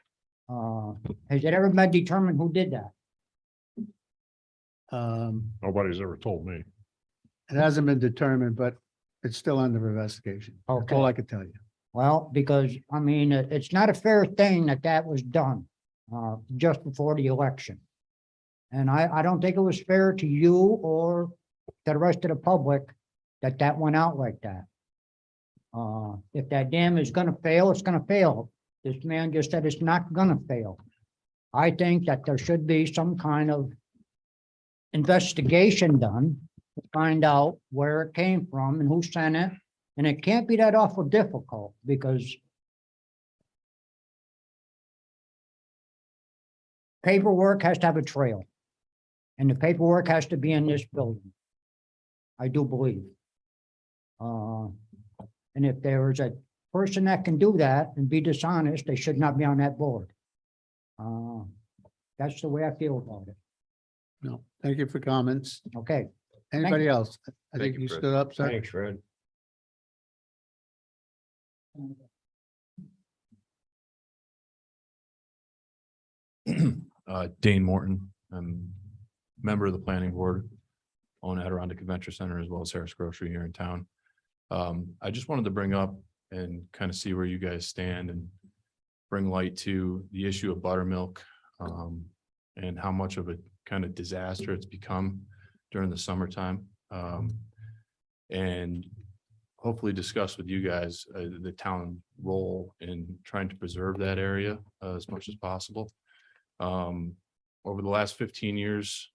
[SPEAKER 6] Has it ever been determined who did that?
[SPEAKER 5] Nobody's ever told me.
[SPEAKER 3] It hasn't been determined, but it's still under investigation. That's all
[SPEAKER 6] Okay.
[SPEAKER 3] I could tell you.
[SPEAKER 6] Well, because, I mean, it's not a fair thing that that was done, just before the election. And I don't think it was fair to you or to the rest of the public that that went out like that. If that dam is gonna fail, it's gonna fail. This man just said it's not gonna fail. I think that there should be some kind of investigation done to find out where it came from and who sent it. And it can't be that awful difficult because paperwork has to have a trail. And the paperwork has to be in this building. I do believe. And if there is a person that can do that and be dishonest, they should not be on that board. That's the way I feel about it.
[SPEAKER 3] No, thank you for comments.
[SPEAKER 6] Okay,
[SPEAKER 3] Anybody else? I
[SPEAKER 9] Thank
[SPEAKER 3] think
[SPEAKER 9] you,
[SPEAKER 3] you
[SPEAKER 9] Fred.
[SPEAKER 3] stood up, sir.
[SPEAKER 1] Thanks, Fred.
[SPEAKER 12] Dane Morton, I'm member of the planning board, own Adirondack Adventure Center as well as Harris Grocery here in town. I just wanted to bring up and kind of see where you guys stand and bring light to the issue of buttermilk, and how much of a kind of disaster it's become during the summertime. And hopefully discuss with you guys the town role in trying to preserve that area as much as possible. Over the last 15 years,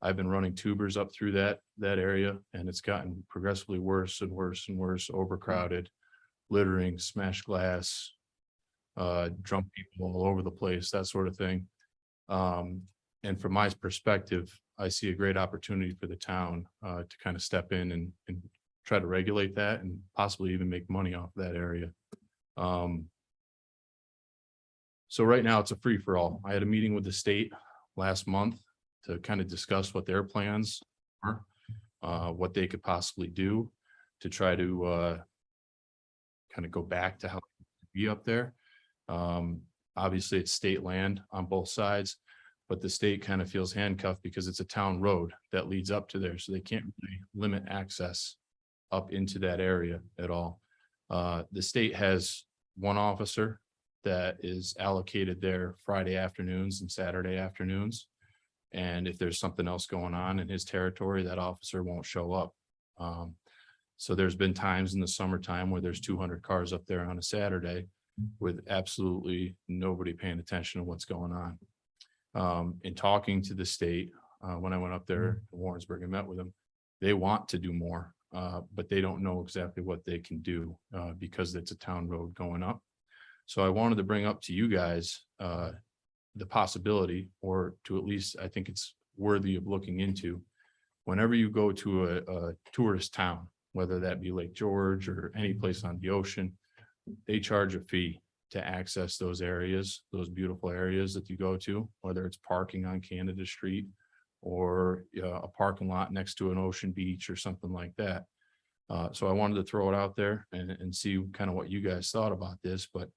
[SPEAKER 12] I've been running tubers up through that area, and it's gotten progressively worse and worse and worse, overcrowded, littering, smashed glass, drunk people all over the place, that sort of thing. And from my perspective, I see a great opportunity for the town to kind of step in and try to regulate that and possibly even make money off that area. So right now it's a free for all. I had a meeting with the state last month to kind of discuss what their plans are, what they could possibly do to try to kind of go back to how it be up there. Obviously it's state land on both sides, but the state kind of feels handcuffed because it's a town road that leads up to there. So they can't really limit access up into that area at all. The state has one officer that is allocated there Friday afternoons and Saturday afternoons. And if there's something else going on in his territory, that officer won't show up. So there's been times in the summertime where there's 200 cars up there on a Saturday with absolutely nobody paying attention to what's going on. In talking to the state, when I went up there in Warrensburg and met with them, they want to do more, but they don't know exactly what they can do because it's a town road going up. So I wanted to bring up to you guys the possibility, or to at least, I think it's worthy of looking into. Whenever you go to a tourist town, whether that be Lake George or any place on the ocean, they charge a fee to access those areas, those beautiful areas that you go to, whether it's parking on Canada Street or a parking lot next to an ocean beach or something like that. So I wanted to throw it out there and see kind of what you guys thought about this, but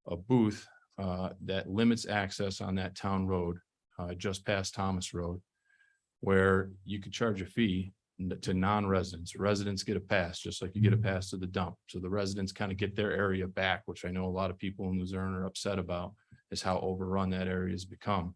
[SPEAKER 12] a booth that limits access on that town road, just past Thomas Road, where you could charge a fee to non-residents. Residents get a pass, just like you get a pass to the dump. So the residents kind of get their area back, which I know a lot of people in Luzerne are upset about, is how overrun that area has become.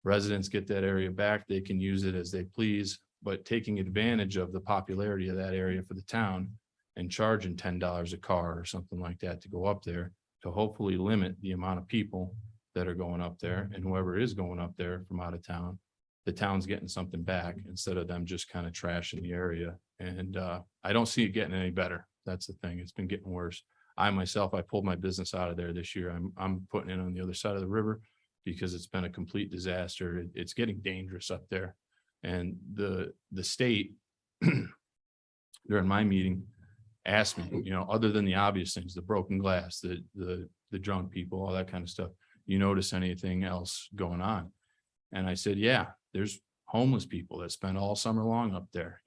[SPEAKER 12] Residents get that area back. They can use it as they please, but taking advantage of the popularity of that area for the town and charging $10 a car or something like that to go up there to hopefully limit the amount of people that are going up there, and whoever is going up there from out of town, the town's getting something back instead of them just kind of trashing the area. And I don't see it getting any better. That's the thing. It's been getting worse. I myself, I pulled my business out of there this year. I'm putting it on the other side of the river because it's been a complete disaster. It's getting dangerous up there. And the state during my meeting asked me, other than the obvious things, the broken glass, the drunk people, all that kind of stuff, you notice anything else going on? And I said, yeah, there's homeless people that spend all summer long up there.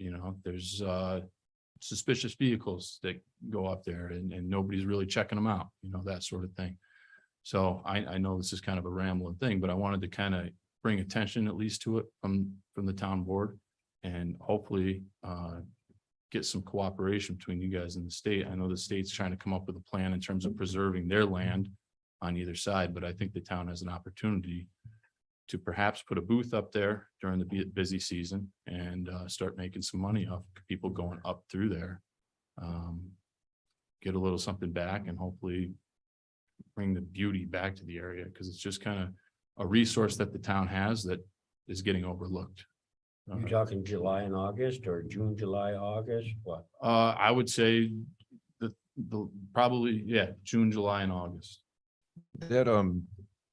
[SPEAKER 12] There's suspicious vehicles that go up there and nobody's really checking them out, that sort of thing. So I know this is kind of a rambling thing, but I wanted to kind of bring attention at least to it from the town board, and hopefully get some cooperation between you guys and the state. I know the state's trying to come up with a plan in terms of preserving their land on either side, but I think the town has an opportunity to perhaps put a booth up there during the busy season and start making some money off people going up through there. Get a little something back and hopefully bring the beauty back to the area, because it's just kind of a resource that the town has that is getting overlooked.
[SPEAKER 1] You talking July and August or June, July, August, what?
[SPEAKER 12] I would say the probably, yeah, June, July and August.
[SPEAKER 9] That,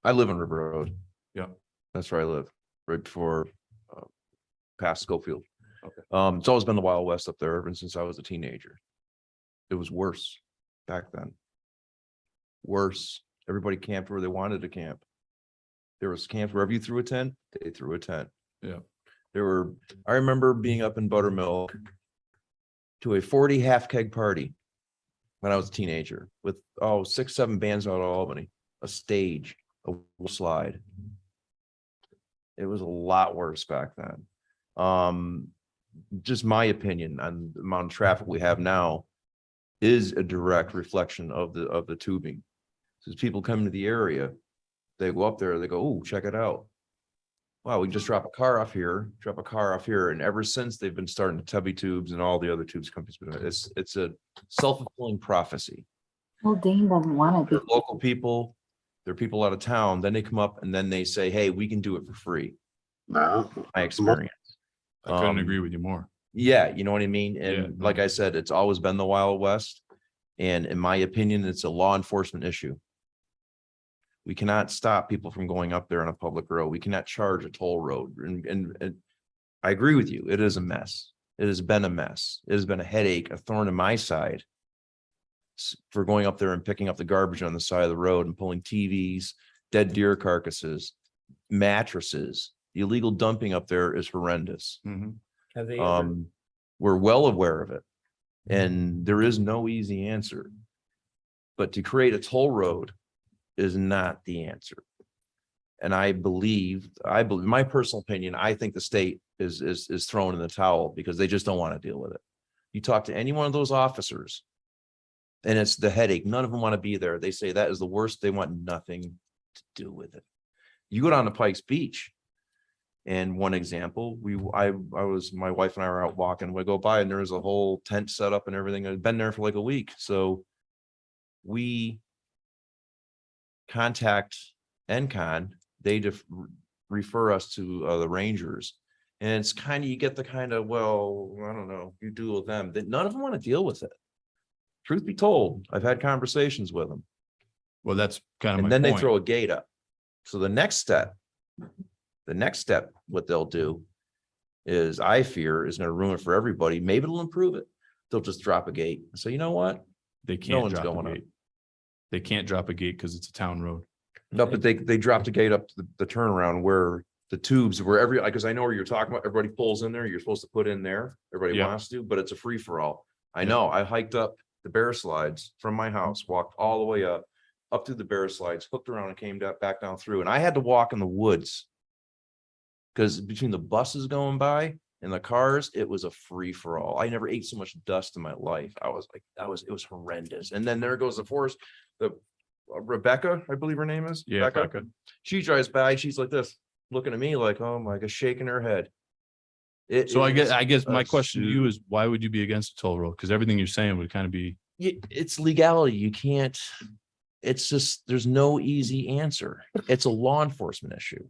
[SPEAKER 9] I live on River Road.
[SPEAKER 12] Yeah.
[SPEAKER 9] That's where I live, right before, past Schofield.
[SPEAKER 12] Okay.
[SPEAKER 9] It's always been the Wild West up there ever since I was a teenager. It was worse back then. Worse. Everybody camped where they wanted to camp. There was camps wherever you threw a tent, they threw a tent.
[SPEAKER 12] Yeah.
[SPEAKER 9] I remember being up in Buttermilk to a 40 half keg party when I was a teenager with, 6, 7 bands out of Albany, a stage, a slide. It was a lot worse back then. Just my opinion on the amount of traffic we have now is a direct reflection of the tubing. As people come to the area, they go up there, they go, oh, check it out. Wow, we can just drop a car off here, and ever since they've been starting to Tubby Tubes and all the other tubes companies, it's a self-fulfilling prophecy.
[SPEAKER 13] Well, Dean doesn't want to
[SPEAKER 9] They're local people, they're people out of town, then they come up and then they say, hey, we can do it for free. My experience.
[SPEAKER 12] I couldn't agree with you more.
[SPEAKER 9] Yeah, you know what I mean? And
[SPEAKER 12] Yeah,
[SPEAKER 9] like I said, it's always been the Wild West. And in my opinion, it's a law enforcement issue. We cannot stop people from going up there on a public road. We cannot charge a toll road. And I agree with you. It is a mess. It has been a mess. It has been a headache, a thorn in my side for going up there and picking up the garbage on the side of the road and pulling TVs, dead deer carcasses, mattresses. The illegal dumping up there is horrendous.
[SPEAKER 12] Mhm.
[SPEAKER 1] Have they ever,
[SPEAKER 9] We're well aware of it. And there is no easy answer. But to create a toll road is not the answer. And I believe, my personal opinion, I think the state is thrown in the towel because they just don't want to deal with it. You talk to any one of those officers and it's the headache. None of them want to be there. They say that is the worst. They want nothing to do with it. You go down to Pikes Beach. And one example, my wife and I were out walking, we go by and there was a whole tent set up and everything. I'd been there for like a week. So we contact NCON, they refer us to the Rangers. And it's kind of, you get the kind of, well, I don't know, you deal with them. None of them want to deal with it. Truth be told, I've had conversations with them.
[SPEAKER 12] Well, that's kind of
[SPEAKER 9] And
[SPEAKER 12] my
[SPEAKER 9] then they
[SPEAKER 12] point.
[SPEAKER 9] throw a gate up. So the next step, what they'll do is, I fear, is going to ruin it for everybody. Maybe it'll improve it. They'll just drop a gate. So you know what?
[SPEAKER 12] They
[SPEAKER 9] No
[SPEAKER 12] can't
[SPEAKER 9] one's
[SPEAKER 12] drop
[SPEAKER 9] going
[SPEAKER 12] a
[SPEAKER 9] up.
[SPEAKER 12] gate. They can't drop a gate because it's a town road.
[SPEAKER 9] No, but they dropped a gate up to the turnaround where the tubes where because I know where you're talking about, everybody pulls in there, you're supposed to put in there, everybody
[SPEAKER 12] Yeah.
[SPEAKER 9] wants to, but it's a free for all. I know, I hiked up the bear slides from my house, walked all the way up through the bear slides, hooked around and came back down through, and I had to walk in the woods. Because between the buses going by and the cars, it was a free for all. I never ate so much dust in my life. I was like, it was horrendous. And then there goes the forest, Rebecca, I believe her name is.
[SPEAKER 12] Yeah, Becca.
[SPEAKER 9] She drives by, she's like this, looking at me like, oh my God, shaking her head.
[SPEAKER 12] So I guess my
[SPEAKER 9] a
[SPEAKER 12] question to you is, why would you be against a toll road? Because everything you're saying would kind of be,
[SPEAKER 9] It's legality. You can't, it's just, there's no easy answer. It's a law enforcement issue.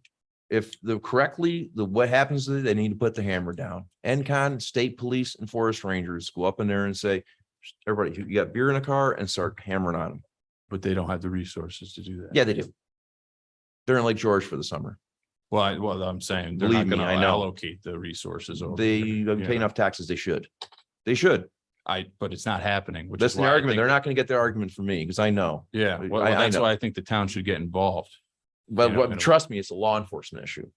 [SPEAKER 9] If what happens is they need to put the hammer down. NCON, state police and forest rangers go up in there and say, everybody, you got beer in a car, and start hammering on them.
[SPEAKER 12] but they don't have the resources to do that.
[SPEAKER 9] Yeah, they do. They're in Lake George for the summer.
[SPEAKER 12] Well, I'm saying they're
[SPEAKER 9] Believe
[SPEAKER 12] not
[SPEAKER 9] me,
[SPEAKER 12] gonna
[SPEAKER 9] I know.
[SPEAKER 12] allocate the resources. over
[SPEAKER 9] They
[SPEAKER 12] there,
[SPEAKER 9] pay
[SPEAKER 12] you know.
[SPEAKER 9] enough taxes. They should. They should.
[SPEAKER 12] But it's not happening, which
[SPEAKER 9] That's
[SPEAKER 12] is
[SPEAKER 9] the
[SPEAKER 12] why I
[SPEAKER 9] argument.
[SPEAKER 12] think-
[SPEAKER 9] They're not going to get their argument from me because I know.
[SPEAKER 12] Yeah, well,
[SPEAKER 9] I
[SPEAKER 12] that's
[SPEAKER 9] know.
[SPEAKER 12] why I think the town should get involved.
[SPEAKER 9] But
[SPEAKER 12] You know,
[SPEAKER 9] trust me, it's a law enforcement issue.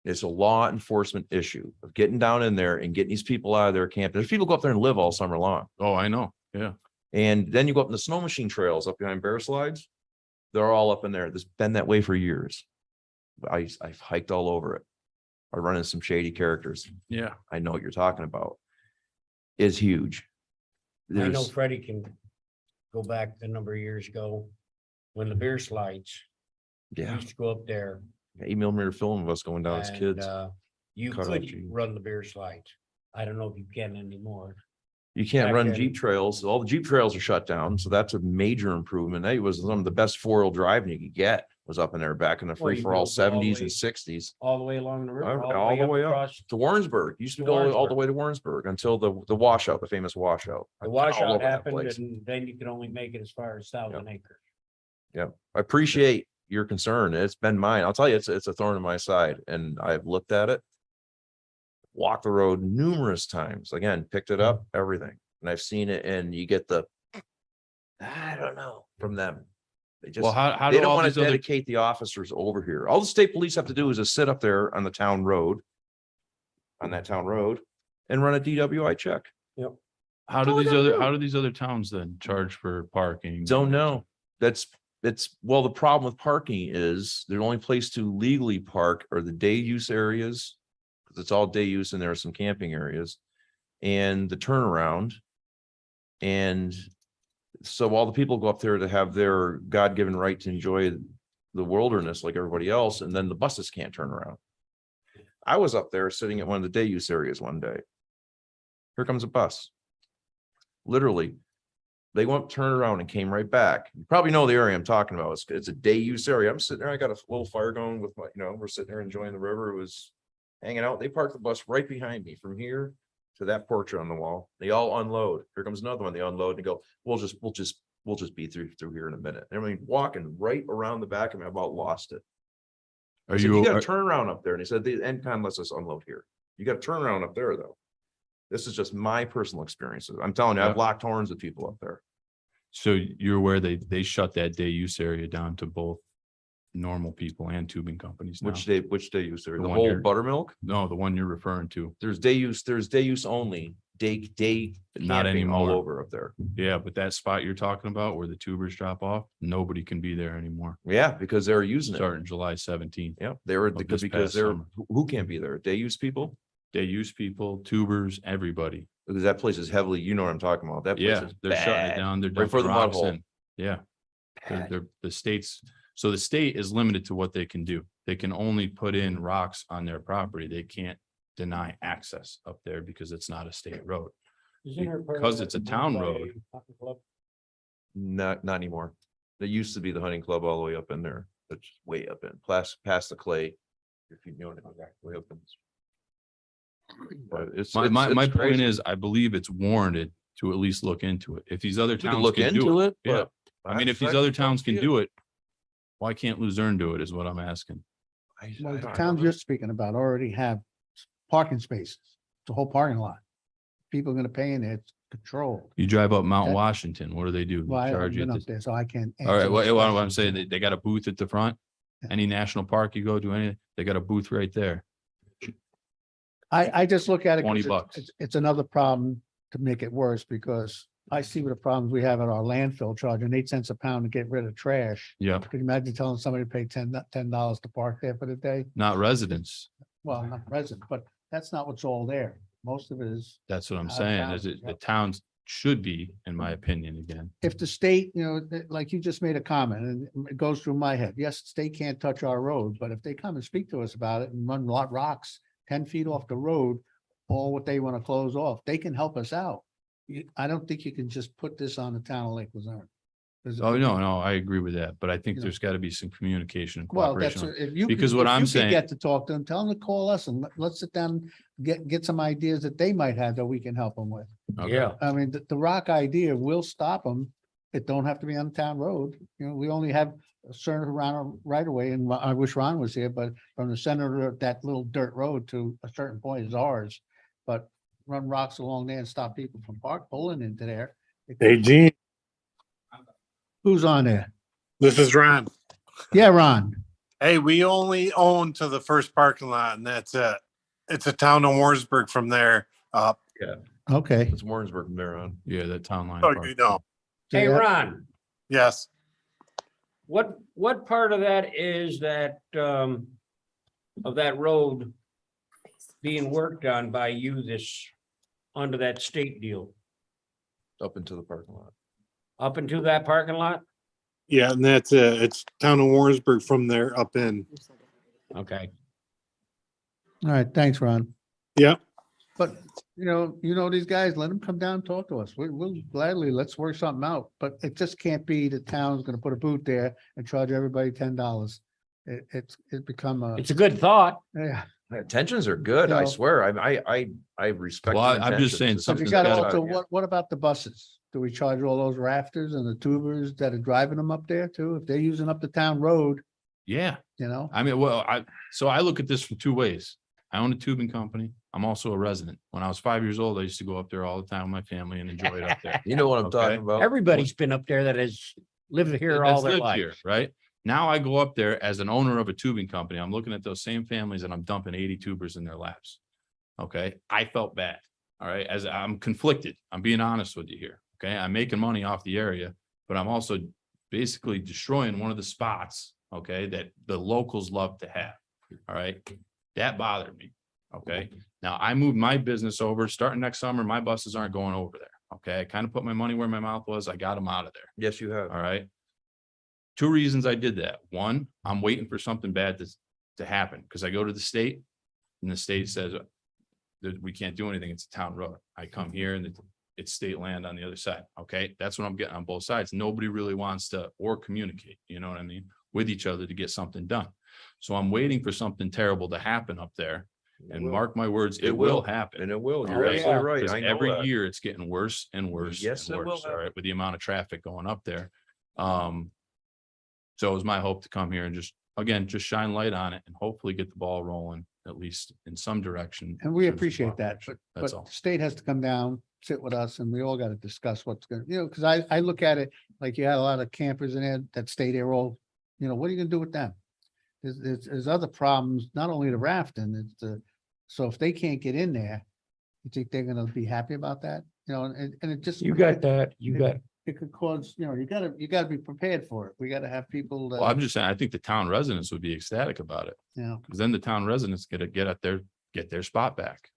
[SPEAKER 9] It's a law enforcement issue of getting down in there and getting these people out of their camp. There's people go up there and live all summer long.
[SPEAKER 12] Oh, I know. Yeah.
[SPEAKER 9] And then you go up in the snow machine trails up behind bear slides. They're all up in there. It's been that way for years. I've hiked all over it. I run into some shady characters.
[SPEAKER 12] Yeah.
[SPEAKER 9] I know what you're talking about. is huge.
[SPEAKER 1] I know
[SPEAKER 9] There's,
[SPEAKER 1] Freddie can go back a number of years ago when the beer slides, we
[SPEAKER 9] yeah,
[SPEAKER 1] used to go up there
[SPEAKER 9] 8mm film of us going down as
[SPEAKER 1] and,
[SPEAKER 9] kids.
[SPEAKER 1] you
[SPEAKER 9] cut off
[SPEAKER 1] could
[SPEAKER 9] jeans.
[SPEAKER 1] run the beer slides. I don't know if you can anymore.
[SPEAKER 9] You can't
[SPEAKER 1] back
[SPEAKER 9] run
[SPEAKER 1] then-
[SPEAKER 9] Jeep trails. All the Jeep trails are shut down. So that's a major improvement. That was some of the best 4-wheel driving you could get was up in there back in the
[SPEAKER 1] Well,
[SPEAKER 9] free
[SPEAKER 1] you
[SPEAKER 9] for all
[SPEAKER 1] go all the
[SPEAKER 9] 70s
[SPEAKER 1] way-
[SPEAKER 9] and 60s.
[SPEAKER 1] All the way along the river,
[SPEAKER 9] All the way up
[SPEAKER 1] across
[SPEAKER 9] to Warrensburg. Used to
[SPEAKER 1] To
[SPEAKER 9] go all the
[SPEAKER 1] Warrensburg.
[SPEAKER 9] way to Warrensburg until the washout, the famous washout.
[SPEAKER 1] the
[SPEAKER 9] All
[SPEAKER 1] washout
[SPEAKER 9] over that
[SPEAKER 1] happened
[SPEAKER 9] place.
[SPEAKER 1] and then you could only make it as far as 1,000 acres.
[SPEAKER 9] Yeah, I appreciate your concern. It's been mine. I'll tell you, it's a thorn in my side and I've looked at it. Walked the road numerous times. Again, picked it up, everything. And I've seen it and you get the, I don't know, from them. They just,
[SPEAKER 12] Well, how
[SPEAKER 9] they
[SPEAKER 12] do
[SPEAKER 9] don't
[SPEAKER 12] all
[SPEAKER 9] want
[SPEAKER 12] these
[SPEAKER 9] to
[SPEAKER 12] other,
[SPEAKER 9] dedicate the officers over here. All the state police have to do is just sit up there on the town road. On that town road and run a DWI check.
[SPEAKER 12] how do these other towns then charge for parking?
[SPEAKER 9] Don't know. Well, the problem with parking is the only place to legally park are the day use areas. Cause it's all day use and there are some camping areas and the turnaround. And so all the people go up there to have their God-given right to enjoy the wilderness like everybody else, and then the buses can't turn around. I was up there sitting at one of the day use areas one day. Here comes a bus. Literally, they went, turned around and came right back. You probably know the area I'm talking about. It's a day use area. I'm sitting there, I got a little fire going with my, we're sitting there enjoying the river. It was hanging out. They parked the bus right behind me from here to that porch on the wall. They all unload. Here comes another one. They unload and go, we'll just be through here in a minute. I mean, walking right around the back of me, I about lost it. I said, you got to turn around up there. And he said, the NCON lets us unload here. You got to turn around up there though. This is just my personal experiences. I'm telling you, I've locked horns with people up there.
[SPEAKER 12] So you're aware they shut that day use area down to both normal people and tubing companies now?
[SPEAKER 9] Which day use there?
[SPEAKER 12] The
[SPEAKER 9] The
[SPEAKER 12] one
[SPEAKER 9] whole
[SPEAKER 12] you're-
[SPEAKER 9] buttermilk?
[SPEAKER 12] No, the one you're referring to.
[SPEAKER 9] There's day use only, day.
[SPEAKER 12] Not
[SPEAKER 9] camping all
[SPEAKER 12] anymore.
[SPEAKER 9] over up there.
[SPEAKER 12] Yeah, but that spot you're talking about where the tubers drop off, nobody can be there anymore.
[SPEAKER 9] Yeah, because they're using it.
[SPEAKER 12] Starting July 17th.
[SPEAKER 9] Yeah, they were,
[SPEAKER 12] Of
[SPEAKER 9] because
[SPEAKER 12] this past
[SPEAKER 9] they're,
[SPEAKER 12] summer.
[SPEAKER 9] who can't be there? Day use people?
[SPEAKER 12] They use people, tubers, everybody.
[SPEAKER 9] Because that place is heavily, you know what I'm talking about. That place
[SPEAKER 12] Yeah,
[SPEAKER 9] is
[SPEAKER 12] they're shutting it
[SPEAKER 9] bad.
[SPEAKER 12] down. They're
[SPEAKER 9] Right for
[SPEAKER 12] dumping
[SPEAKER 9] the mud
[SPEAKER 12] rocks
[SPEAKER 9] hole.
[SPEAKER 12] in. Yeah.
[SPEAKER 9] Bad.
[SPEAKER 12] They're the states. So the state is limited to what they can do. They can only put in rocks on their property. They can't deny access up there because it's not a state road. Because it's a town road.
[SPEAKER 9] Not anymore. It used to be the hunting club all the way up in there. It's way up in, past the clay. If you know it, way up in. But it's.
[SPEAKER 12] My
[SPEAKER 9] it's
[SPEAKER 12] point
[SPEAKER 9] crazy.
[SPEAKER 12] is, I believe it's warranted to at least look into it. If these other
[SPEAKER 9] We can
[SPEAKER 12] towns
[SPEAKER 9] look
[SPEAKER 12] can do
[SPEAKER 9] into
[SPEAKER 12] it.
[SPEAKER 9] it,
[SPEAKER 12] Yeah.
[SPEAKER 9] but.
[SPEAKER 12] I mean, if these other towns can do it, why can't Luzerne do it is what I'm asking.
[SPEAKER 3] Well, the towns you're speaking about already have parking spaces, the whole parking lot. People are gonna pay in it, it's controlled.
[SPEAKER 12] You drive up Mount
[SPEAKER 3] That-
[SPEAKER 12] Washington, what do they do? They
[SPEAKER 3] Well, I haven't
[SPEAKER 12] charge you
[SPEAKER 3] been
[SPEAKER 12] at
[SPEAKER 3] up
[SPEAKER 12] the-
[SPEAKER 3] there, so I can't.
[SPEAKER 12] All right,
[SPEAKER 3] answer
[SPEAKER 12] well,
[SPEAKER 3] those
[SPEAKER 12] what I'm
[SPEAKER 3] questions.
[SPEAKER 12] saying, they got a booth at the front.
[SPEAKER 3] Yeah.
[SPEAKER 12] Any national park you go to, any, they got a booth right there.
[SPEAKER 3] I just look at it.
[SPEAKER 12] 20
[SPEAKER 3] 'cause
[SPEAKER 12] bucks.
[SPEAKER 3] It's another problem to make it worse because I see what the problems we have at our landfill, charging 8 cents a pound to get rid of trash.
[SPEAKER 12] Yeah,
[SPEAKER 3] Could you imagine telling somebody to pay $10 to park there for the day?
[SPEAKER 12] not residents.
[SPEAKER 3] Well, not resident, but that's not what's all there. Most of it is,
[SPEAKER 12] That's what I'm
[SPEAKER 3] Out of
[SPEAKER 12] saying,
[SPEAKER 3] town,
[SPEAKER 12] is it,
[SPEAKER 3] yeah.
[SPEAKER 12] the towns should be, in my opinion, again.
[SPEAKER 3] if the state, like you just made a comment and it goes through my head. Yes, the state can't touch our road, but if they come and speak to us about it and run rocks 10 feet off the road, or what they want to close off, they can help us out. I don't think you can just put this on the town of Lake Luzerne.
[SPEAKER 12] Oh, no, I agree with that, but I think
[SPEAKER 3] You know.
[SPEAKER 12] there's got to be some communication and
[SPEAKER 3] Well, that's,
[SPEAKER 12] cooperation.
[SPEAKER 3] if you.
[SPEAKER 12] Because
[SPEAKER 3] could-
[SPEAKER 12] what
[SPEAKER 3] if
[SPEAKER 12] I'm
[SPEAKER 3] you could
[SPEAKER 12] saying-
[SPEAKER 3] Get to talk to them, tell them to call us and let's sit down, get some ideas that they might have that we can help them with.
[SPEAKER 12] Okay.
[SPEAKER 1] Yeah,
[SPEAKER 3] I mean, the rock idea will stop them. It don't have to be on the town road. We only have a certain amount right away, and I wish Ron was here, but from the center of that little dirt road to a certain point is ours. But run rocks along there and stop people from pulling into there.
[SPEAKER 14] Hey, Gene,
[SPEAKER 3] Who's on there?
[SPEAKER 14] this is Ron.
[SPEAKER 3] Yeah, Ron.
[SPEAKER 14] Hey, we only own to the first parking lot and that's it. It's a town of Warrensburg from there up.
[SPEAKER 3] Okay.
[SPEAKER 9] It's Warrensburg from there on.
[SPEAKER 12] Yeah, that town line.
[SPEAKER 14] Oh,
[SPEAKER 12] park.
[SPEAKER 14] you know,
[SPEAKER 1] hey,
[SPEAKER 3] Yeah.
[SPEAKER 1] Ron,
[SPEAKER 14] yes.
[SPEAKER 1] what part of that is that, of that road being worked on by you this onto that state deal?
[SPEAKER 9] Up into the parking lot.
[SPEAKER 1] Up into that parking lot?
[SPEAKER 14] Yeah, and that's it. It's town of Warrensburg from there up in.
[SPEAKER 1] Okay.
[SPEAKER 3] All right, thanks, Ron.
[SPEAKER 14] Yeah,
[SPEAKER 3] But, these guys, let them come down and talk to us. We'll gladly, let's work something out, but it just can't be the town's gonna put a booth there and charge everybody $10. It's become a,
[SPEAKER 1] It's a good thought.
[SPEAKER 3] yeah.
[SPEAKER 9] My intentions are good, I
[SPEAKER 3] No.
[SPEAKER 9] swear. I respect.
[SPEAKER 12] Well,
[SPEAKER 9] your
[SPEAKER 12] I'm just
[SPEAKER 9] intentions.
[SPEAKER 12] saying
[SPEAKER 9] It's
[SPEAKER 3] But you
[SPEAKER 12] something's
[SPEAKER 3] gotta
[SPEAKER 12] gotta-
[SPEAKER 3] also, what about the buses? Do we charge all those rafters and the tubers that are driving them up there too? If they're using up the town road,
[SPEAKER 12] Yeah,
[SPEAKER 3] you know?
[SPEAKER 12] I mean, well, so I look at this from two ways. I own a tubing company. I'm also a resident. When I was 5 years old, I used to go up there all the time with my family and enjoy it up there.
[SPEAKER 9] You know what I'm
[SPEAKER 12] Okay.
[SPEAKER 9] talking about?
[SPEAKER 1] Everybody's been up there that has lived here all
[SPEAKER 12] That's
[SPEAKER 1] their
[SPEAKER 12] lived
[SPEAKER 1] life.
[SPEAKER 12] here, right? Now I go up there as an owner of a tubing company. I'm looking at those same families and I'm dumping 80 tubers in their laps. Okay, I felt bad. All right, as I'm conflicted. I'm being honest with you here. Okay, I'm making money off the area, but I'm also basically destroying one of the spots, okay, that the locals love to have. All right, that bothered me. Okay, now I moved my business over. Starting next summer, my buses aren't going over there. Okay, I kind of put my money where my mouth was. I got them out of there.
[SPEAKER 9] Yes, you have.
[SPEAKER 12] All right. Two reasons I did that. One, I'm waiting for something bad to happen because I go to the state and the state says that we can't do anything. It's a town road. I come here and it's state land on the other side. Okay, that's what I'm getting on both sides. Nobody really wants to or communicate, you know what I mean, with each other to get something done. So I'm waiting for something terrible to happen up there. And
[SPEAKER 9] will.
[SPEAKER 12] mark my words,
[SPEAKER 9] It
[SPEAKER 12] it will
[SPEAKER 9] will.
[SPEAKER 12] happen.
[SPEAKER 9] And it will. You're
[SPEAKER 12] Okay?
[SPEAKER 9] absolutely right.
[SPEAKER 12] 'Cause
[SPEAKER 9] I know
[SPEAKER 12] every
[SPEAKER 9] that.
[SPEAKER 12] year it's getting worse and worse.
[SPEAKER 9] Yes,
[SPEAKER 12] and
[SPEAKER 9] it will
[SPEAKER 12] worse, all
[SPEAKER 9] happen.
[SPEAKER 12] right, with the amount of traffic going up there. So it was my hope to come here and just shine light on it and hopefully get the ball rolling, at least in some direction.
[SPEAKER 3] And we
[SPEAKER 12] in some
[SPEAKER 3] appreciate that,
[SPEAKER 12] cooperation.
[SPEAKER 3] but
[SPEAKER 12] That's all.
[SPEAKER 3] the state has to come down, sit with us, and we all gotta discuss what's gonna, because I look at it like you had a lot of campers in there that stay there all, what are you gonna do with them? There's other problems, not only the rafting, so if they can't get in there, you think they're gonna be happy about that? And it just.
[SPEAKER 1] You got that. You got,
[SPEAKER 3] It could cause, you gotta be prepared for it. We gotta have people
[SPEAKER 12] Well, I'm
[SPEAKER 3] that,
[SPEAKER 12] just saying, I think the town residents would be ecstatic about it,
[SPEAKER 3] you
[SPEAKER 12] because then the town residents get their spot back.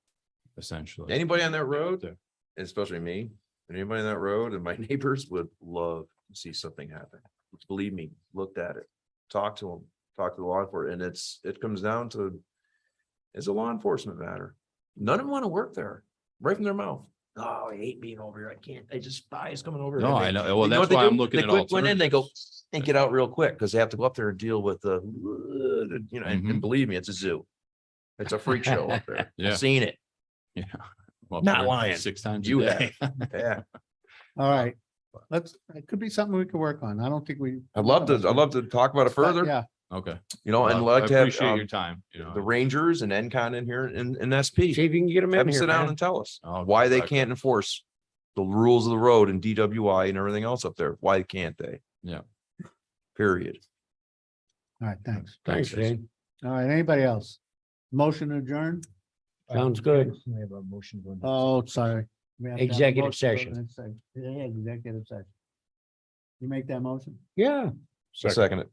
[SPEAKER 12] Essentially.
[SPEAKER 9] Anybody on that road,
[SPEAKER 12] There.
[SPEAKER 9] especially me, and anybody on that road and my neighbors would love to see something happen. Believe me, looked at it, talked to them, talked to the law enforcement, and it comes down to, it's a law enforcement matter. None of them want to work there, right from their mouth. Oh, I hate being over here. I can't, I despise coming over.
[SPEAKER 12] No,
[SPEAKER 9] And
[SPEAKER 12] I know.
[SPEAKER 9] they
[SPEAKER 12] Well,
[SPEAKER 9] know
[SPEAKER 12] that's
[SPEAKER 9] what they
[SPEAKER 12] why
[SPEAKER 9] do?
[SPEAKER 12] I'm looking
[SPEAKER 9] They
[SPEAKER 12] at
[SPEAKER 9] quick went in, they go
[SPEAKER 12] alternatives.
[SPEAKER 9] and get out real quick because they have to go up there and deal with the, and
[SPEAKER 12] Mhm.
[SPEAKER 9] believe me, it's a zoo. It's a freak show up there.
[SPEAKER 12] Yeah.
[SPEAKER 9] I've seen it.
[SPEAKER 12] Yeah. Well,
[SPEAKER 9] Not
[SPEAKER 12] there
[SPEAKER 9] lying.
[SPEAKER 12] 6 times
[SPEAKER 9] You
[SPEAKER 12] a day.
[SPEAKER 9] Yeah.
[SPEAKER 3] all right. It could be something we could work on. I don't think we.
[SPEAKER 9] I'd love to talk about it further,
[SPEAKER 3] Yeah,
[SPEAKER 12] Okay.
[SPEAKER 9] and
[SPEAKER 12] Well,
[SPEAKER 9] like
[SPEAKER 12] I
[SPEAKER 9] to have
[SPEAKER 12] appreciate your time.
[SPEAKER 9] the Rangers and NCON in here and SP.
[SPEAKER 1] see if you can get them
[SPEAKER 9] Have
[SPEAKER 1] in
[SPEAKER 9] them
[SPEAKER 1] here,
[SPEAKER 9] sit down
[SPEAKER 1] man.
[SPEAKER 9] and tell us
[SPEAKER 12] I'll
[SPEAKER 9] why
[SPEAKER 12] get
[SPEAKER 9] they
[SPEAKER 12] back
[SPEAKER 9] can't enforce the rules of the road and DWI and everything else up there. Why can't they?
[SPEAKER 12] Yeah.
[SPEAKER 9] Period.
[SPEAKER 3] all right, thanks.
[SPEAKER 1] Thanks, Shane.
[SPEAKER 3] All right, anybody else? Motion adjourned?
[SPEAKER 1] Sounds good.
[SPEAKER 10] We have a motion. going to-
[SPEAKER 3] Oh, sorry. We have to have a
[SPEAKER 1] Executive
[SPEAKER 3] motion to go
[SPEAKER 1] session.
[SPEAKER 3] to next session. Yeah, executive session. You make that motion?
[SPEAKER 1] Yeah.
[SPEAKER 9] Second it.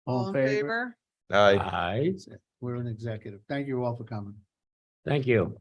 [SPEAKER 4] All in favor?
[SPEAKER 9] Aye.
[SPEAKER 1] Aye.
[SPEAKER 3] We're in executive. Thank you all for coming.
[SPEAKER 1] Thank you.